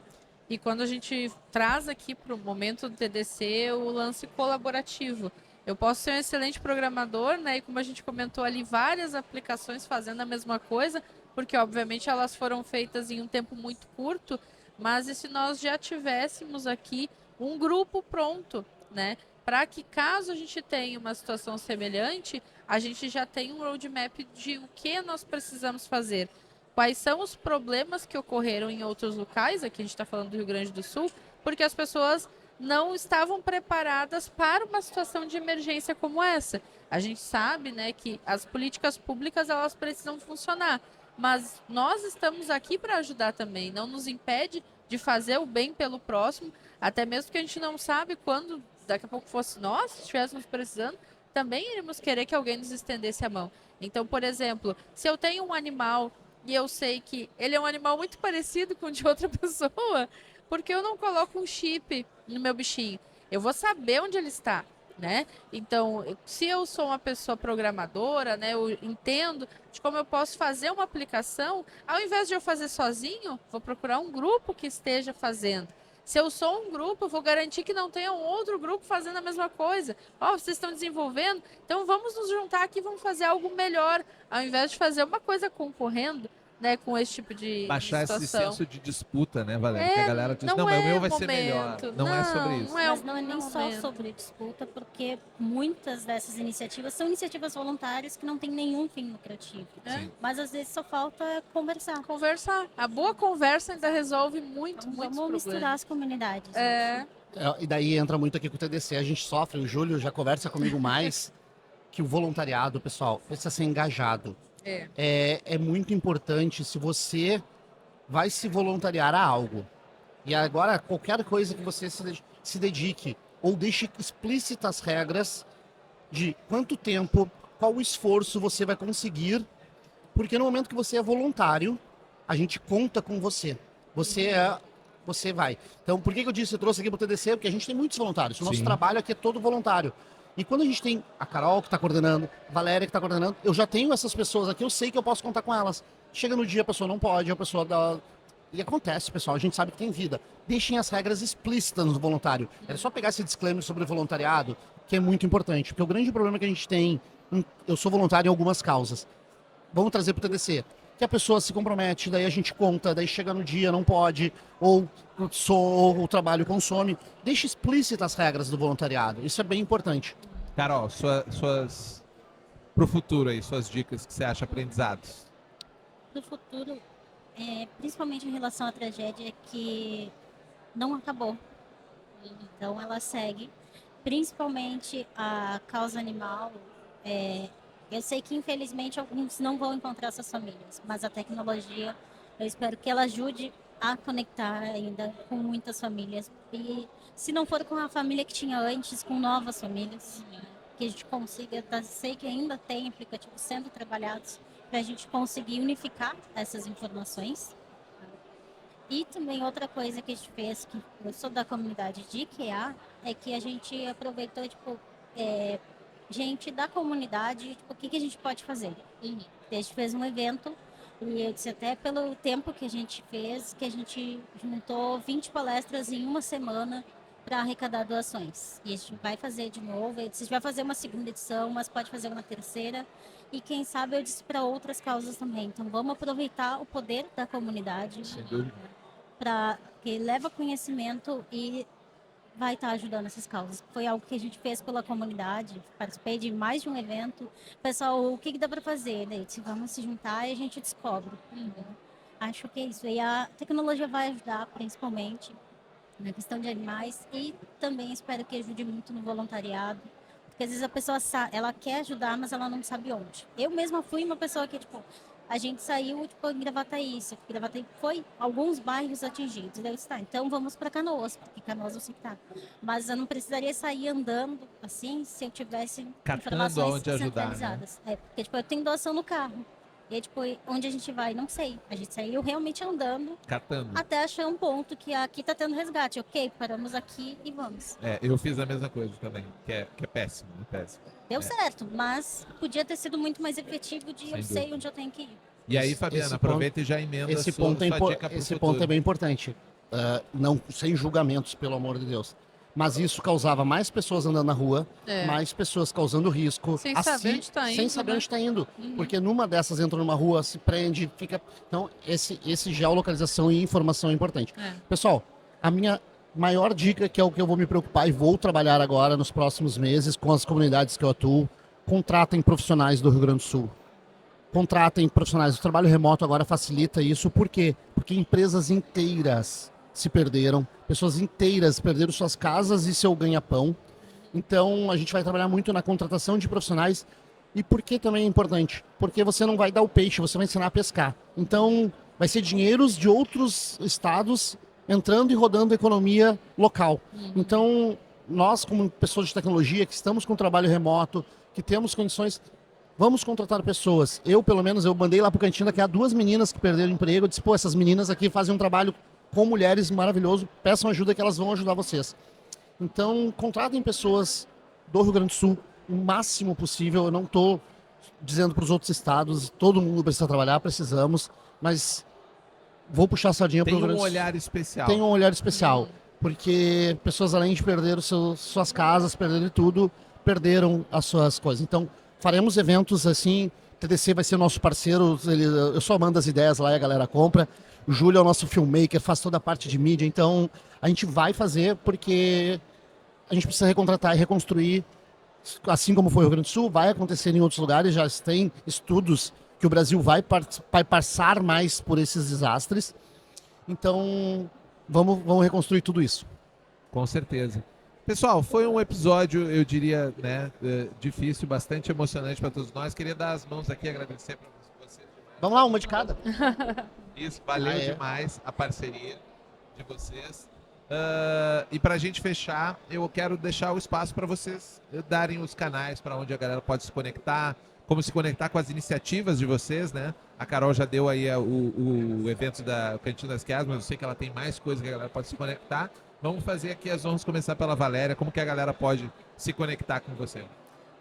E quando a gente traz aqui para o momento do TDC o lance colaborativo, eu posso ser um excelente programador, né? E como a gente comentou ali, várias aplicações fazendo a mesma coisa, porque obviamente elas foram feitas em um tempo muito curto, mas e se nós já tivéssemos aqui um grupo pronto, né? Para que caso a gente tenha uma situação semelhante, a gente já tem um roadmap de o que nós precisamos fazer. Quais são os problemas que ocorreram em outros locais, aqui a gente está falando do Rio Grande do Sul, porque as pessoas não estavam preparadas para uma situação de emergência como essa. A gente sabe, né, que as políticas públicas elas precisam funcionar, mas nós estamos aqui para ajudar também, não nos impede de fazer o bem pelo próximo, até mesmo que a gente não sabe quando, daqui a pouco fosse nós, se estivéssemos precisando, também iríamos querer que alguém nos estendesse a mão. Então, por exemplo, se eu tenho um animal e eu sei que ele é um animal muito parecido com o de outra pessoa, porque eu não coloco um chip no meu bichinho? Eu vou saber onde ele está, né? Então, se eu sou uma pessoa programadora, né, eu entendo de como eu posso fazer uma aplicação, ao invés de eu fazer sozinho, vou procurar um grupo que esteja fazendo. Se eu sou um grupo, eu vou garantir que não tenha um outro grupo fazendo a mesma coisa. Ó, vocês estão desenvolvendo, então vamos nos juntar aqui e vamos fazer algo melhor, ao invés de fazer uma coisa concorrendo, né, com esse tipo de Baixar esse situação. senso de disputa, né, Valéria? Que a galera diz, não, mas o meu vai ser melhor. Não é sobre isso. Mas não é nem o só momento. sobre disputa, porque muitas dessas iniciativas são iniciativas voluntárias que não têm nenhum fim lucrativo. Sim. Mas às vezes só falta conversar. Conversar. A boa conversa ainda resolve muitos Vamos problemas. misturar as comunidades. É, E daí entra muito aqui com o TDC. A gente sofre, o Júlio já conversa comigo mais, que o voluntariado, pessoal, precisa ser engajado. É muito importante se você vai se voluntariar a algo. E agora, qualquer coisa que você se dedique ou deixe explícitas regras de quanto tempo, qual o esforço você vai conseguir, porque no momento que você é voluntário, a gente conta com você. Você vai. Então, por que eu disse, eu trouxe aqui para o TDC? Porque a gente tem muitos voluntários. O nosso Sim. trabalho aqui é todo voluntário. E quando a gente tem a Carol que está coordenando, a Valéria que está coordenando, eu já tenho essas pessoas aqui, eu sei que eu posso contar com elas. Chega no dia, a pessoa não pode, a pessoa dá... E acontece, pessoal, a gente sabe que tem vida. Deixem as regras explícitas no voluntário. É só pegar esse disclaimer sobre voluntariado, que é muito importante. Porque o grande problema que a gente tem, eu sou voluntário em algumas causas. Vamos trazer para o TDC. Que a pessoa se compromete, daí a gente conta, daí chega no dia, não pode, ou o trabalho consome. Deixe explícitas as regras do voluntariado. Isso é bem importante. Carol, suas pro futuro aí, suas dicas que você acha aprendizados. No futuro, principalmente em relação à tragédia que não acabou. Então ela segue. Principalmente a causa animal. Eu sei que infelizmente alguns não vão encontrar essas famílias, mas a tecnologia, eu espero que ela ajude a conectar ainda com muitas famílias. E se não for com a família que tinha antes, com novas famílias, que a gente consiga, sei que ainda tem aplicativos sendo trabalhados para a gente conseguir unificar essas informações. E também outra coisa que a gente fez, que eu sou da comunidade de IKEA, é que a gente aproveitou, gente da comunidade, o que a gente pode fazer. A gente fez um evento, e eu disse até pelo tempo que a gente fez, que a gente juntou 20 palestras em uma semana para arrecadar doações. E a gente vai fazer de novo. A gente vai fazer uma segunda edição, mas pode fazer uma terceira. E quem sabe eu disse para outras causas também. Então vamos aproveitar o poder da comunidade Sem dúvida. para que leva conhecimento e vai estar ajudando essas causas. Foi algo que a gente fez pela comunidade. Participei de mais de um evento. Pessoal, o que dá para fazer? Daí, vamos se juntar e a gente descobre. Acho que é isso. E a tecnologia vai ajudar, principalmente, na questão de animais. E também espero que ajude muito no voluntariado. Porque às vezes a pessoa ela quer ajudar, mas ela não sabe onde. Eu mesma fui uma pessoa que, a gente saiu, em Gravataí. Só que Gravataí foi alguns bairros atingidos. Daí eu disse, tá, então vamos para Canoas, porque Canoas eu sei que tá. Mas eu não precisaria sair andando, assim, se eu tivesse Catando informações onde ajudar, né? centralizadas. Porque, eu tenho doação no carro. E aí, onde a gente vai, não sei. A gente saiu realmente andando Catando. até achar um ponto que aqui tá tendo resgate. Ok, paramos aqui e vamos. Eu fiz a mesma coisa também, que é péssimo, é péssimo. Deu certo, mas podia ter sido muito mais efetivo de Sem eu sei onde eu tenho que ir. E aí, Esse Fabiana, ponto- aproveita e já emenda Esse sua ponto, dica pro esse futuro. ponto é bem importante. Não, sem julgamentos, pelo amor de Deus. Mas isso causava mais pessoas andando na rua, mais pessoas causando risco. Sem saber onde tá Sem indo, saber né? onde está indo. Porque numa dessas entra numa rua, se prende, fica... Então, esse geolocalização e informação é importante. Pessoal, a minha maior dica, que é o que eu vou me preocupar e vou trabalhar agora nos próximos meses com as comunidades que eu atuo, contratem profissionais do Rio Grande do Sul. Contratem profissionais. O trabalho remoto agora facilita isso. Por quê? Porque empresas inteiras se perderam, pessoas inteiras perderam suas casas e seu ganha-pão. Então, a gente vai trabalhar muito na contratação de profissionais. E por que também é importante? Porque você não vai dar o peixe, você vai ensinar a pescar. Então, vai ser dinheiros de outros estados entrando e rodando a economia local. Então, nós, como pessoas de tecnologia, que estamos com trabalho remoto, que temos condições, vamos contratar pessoas. Eu, pelo menos, eu mandei lá pro Cantina que há 2 meninas que perderam emprego. Eu disse, essas meninas aqui fazem um trabalho com mulheres maravilhoso, peçam ajuda que elas vão ajudar vocês. Então, contratem pessoas do Rio Grande do Sul o máximo possível. Eu não estou dizendo para os outros estados, todo mundo precisa trabalhar, precisamos, mas vou puxar a sardinha para o Tem Rio um Grande do Sul. olhar especial. Tem um olhar especial, porque pessoas, além de perder suas casas, perderem tudo, perderam as suas coisas. Então, faremos eventos assim, o TDC vai ser nosso parceiro, eu só mando as ideias lá e a galera compra. O Júlio é o nosso filmmaker, faz toda a parte de mídia, então a gente vai fazer porque a gente precisa recontratar e reconstruir, assim como foi o Rio Grande do Sul, vai acontecer em outros lugares, já tem estudos que o Brasil vai passar mais por esses desastres. Então, vamos reconstruir tudo isso. Com certeza. Pessoal, foi um episódio, eu diria, difícil, bastante emocionante para todos nós. Queria dar as mãos aqui e agradecer para vocês. Vamos lá, uma de cada. Isso, valeu demais a parceria de vocês. E para a gente fechar, eu quero deixar o espaço para vocês darem os canais para onde a galera pode se conectar, como se conectar com as iniciativas de vocês, né? A Carol já deu aí o evento da Cantina das Quias, mas eu sei que ela tem mais coisas que a galera pode se conectar. Vamos fazer aqui vamos começar pela Valéria. Como que a galera pode se conectar com você?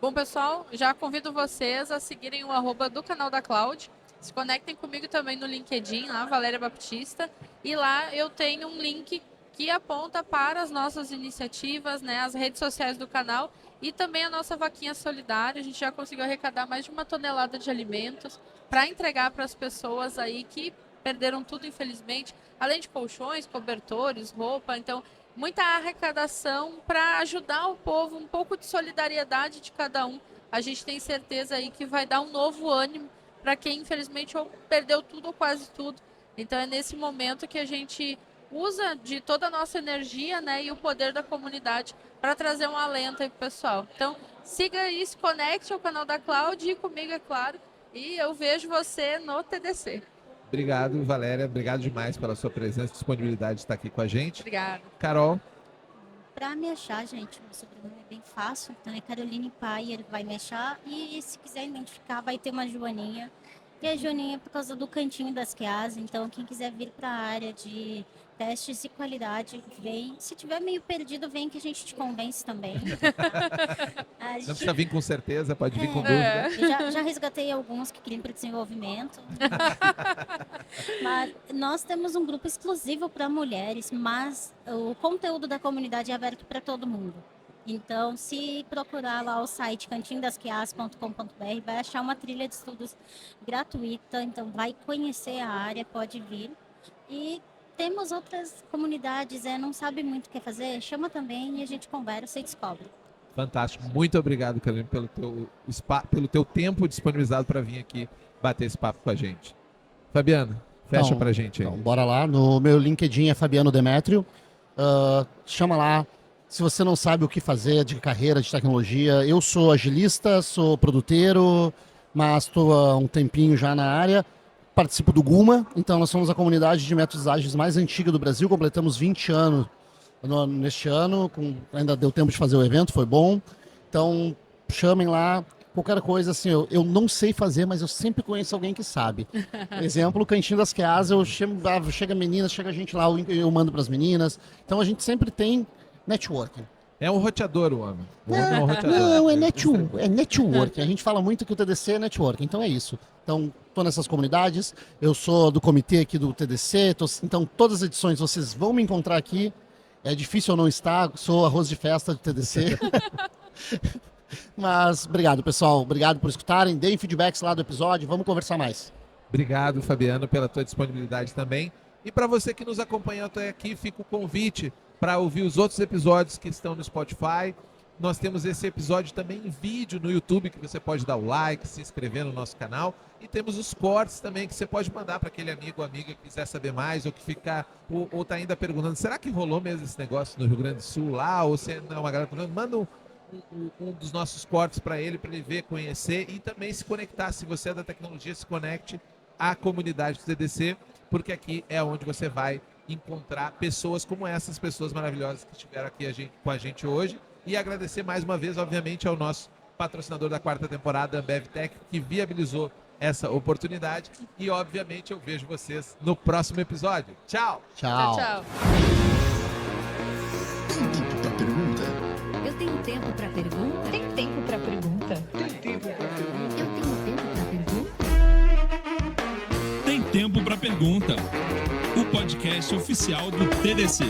Bom, pessoal, já convido vocês a seguirem o @ do canal da Cloud. Se conectem comigo também no LinkedIn, lá, Valéria Baptista. E lá eu tenho um link que aponta para as nossas iniciativas, né, as redes sociais do canal e também a nossa vaquinha solidária. A gente já conseguiu arrecadar mais de 1 tonelada de alimentos para entregar para as pessoas aí que perderam tudo, infelizmente, além de colchões, cobertores, roupa. Então, muita arrecadação para ajudar o povo, um pouco de solidariedade de cada um. A gente tem certeza aí que vai dar um novo ânimo para quem, infelizmente, ou perdeu tudo ou quase tudo. Então, é nesse momento que a gente usa de toda a nossa energia, né, e o poder da comunidade para trazer um alento aí pro pessoal. Então, siga aí, se conecte ao canal da Cloud e comigo, é claro. E eu vejo você no TDC. Obrigado, Valéria. Obrigado demais pela sua presença e disponibilidade de estar aqui com a gente. Obrigada. Carol. Para me achar, gente, meu sobrenome é bem fácil. Então é Caroline Paier, vai me achar. E se quiser identificar, vai ter uma Joaninha. E a Joaninha é por causa do Cantinho das Quias. Então quem quiser vir para a área de testes e qualidade, vem. Se tiver meio perdido, vem que a gente te convence também. Não precisa vir com certeza, pode vir com dúvida. Eu já resgatei alguns que queriam para desenvolvimento. Mas nós temos um grupo exclusivo para mulheres, mas o conteúdo da comunidade é aberto para todo mundo. Então, se procurar lá o site cantindasquias.com.br, vai achar uma trilha de estudos gratuita. Então, vai conhecer a área, pode vir. E temos outras comunidades, não sabe muito o que fazer, chama também e a gente conversa e descobre. Fantástico. Muito obrigado, Carolina, pelo teu tempo disponibilizado para vir aqui bater esse papo com a gente. Fabiano, fecha pra gente aí. Então, bora lá. No meu LinkedIn é Fabiano Demétrio. Chama lá. Se você não sabe o que fazer de carreira, de tecnologia, eu sou agilista, sou produteiro, mas estou há um tempinho já na área. Participo do Guma, então nós somos a comunidade de métodos ágeis mais antiga do Brasil, completamos 20 anos neste ano, ainda deu tempo de fazer o evento, foi bom. Então, chamem lá, qualquer coisa assim, eu não sei fazer, mas eu sempre conheço alguém que sabe. Exemplo, o Cantinho das Quias, chega meninas, chega gente lá, eu mando para as meninas. Então a gente sempre tem networking. É um roteador o homem. O homem é um roteador. Não, é networking. A gente fala muito que o TDC é networking, então é isso. Então, estou nessas comunidades, eu sou do comitê aqui do TDC, então todas as edições vocês vão me encontrar aqui. É difícil eu não estar, sou arroz de festa do TDC. Mas obrigado, pessoal. Obrigado por escutarem. Deem feedbacks lá do episódio. Vamos conversar mais. Obrigado, Fabiano, pela tua disponibilidade também. E para você que nos acompanhou até aqui, fica o convite para ouvir os outros episódios que estão no Spotify. Nós temos esse episódio também em vídeo no YouTube, que você pode dar o like, se inscrever no nosso canal. E temos os cortes também, que você pode mandar para aquele amigo ou amiga que quiser saber mais, ou que ficar, ou tá ainda perguntando, será que rolou mesmo esse negócio no Rio Grande do Sul lá, ou se não, uma galera manda um dos nossos cortes para ele ver, conhecer e também se conectar. Se você é da tecnologia, se conecte à comunidade do TDC, porque aqui é onde você vai encontrar pessoas como essas pessoas maravilhosas que estiveram aqui com a gente hoje. E agradecer mais uma vez, obviamente, ao nosso patrocinador da 4ª temporada, Ambev Tech, que viabilizou essa oportunidade. E, obviamente, eu vejo vocês no próximo episódio. Tchau! Tchau! Tchau. Tem tempo pra pergunta? Eu tenho tempo para pergunta? Tem tempo para pergunta? Eu tenho tempo para pergunta? Tem Tempo para Pergunta, o podcast oficial do TDC.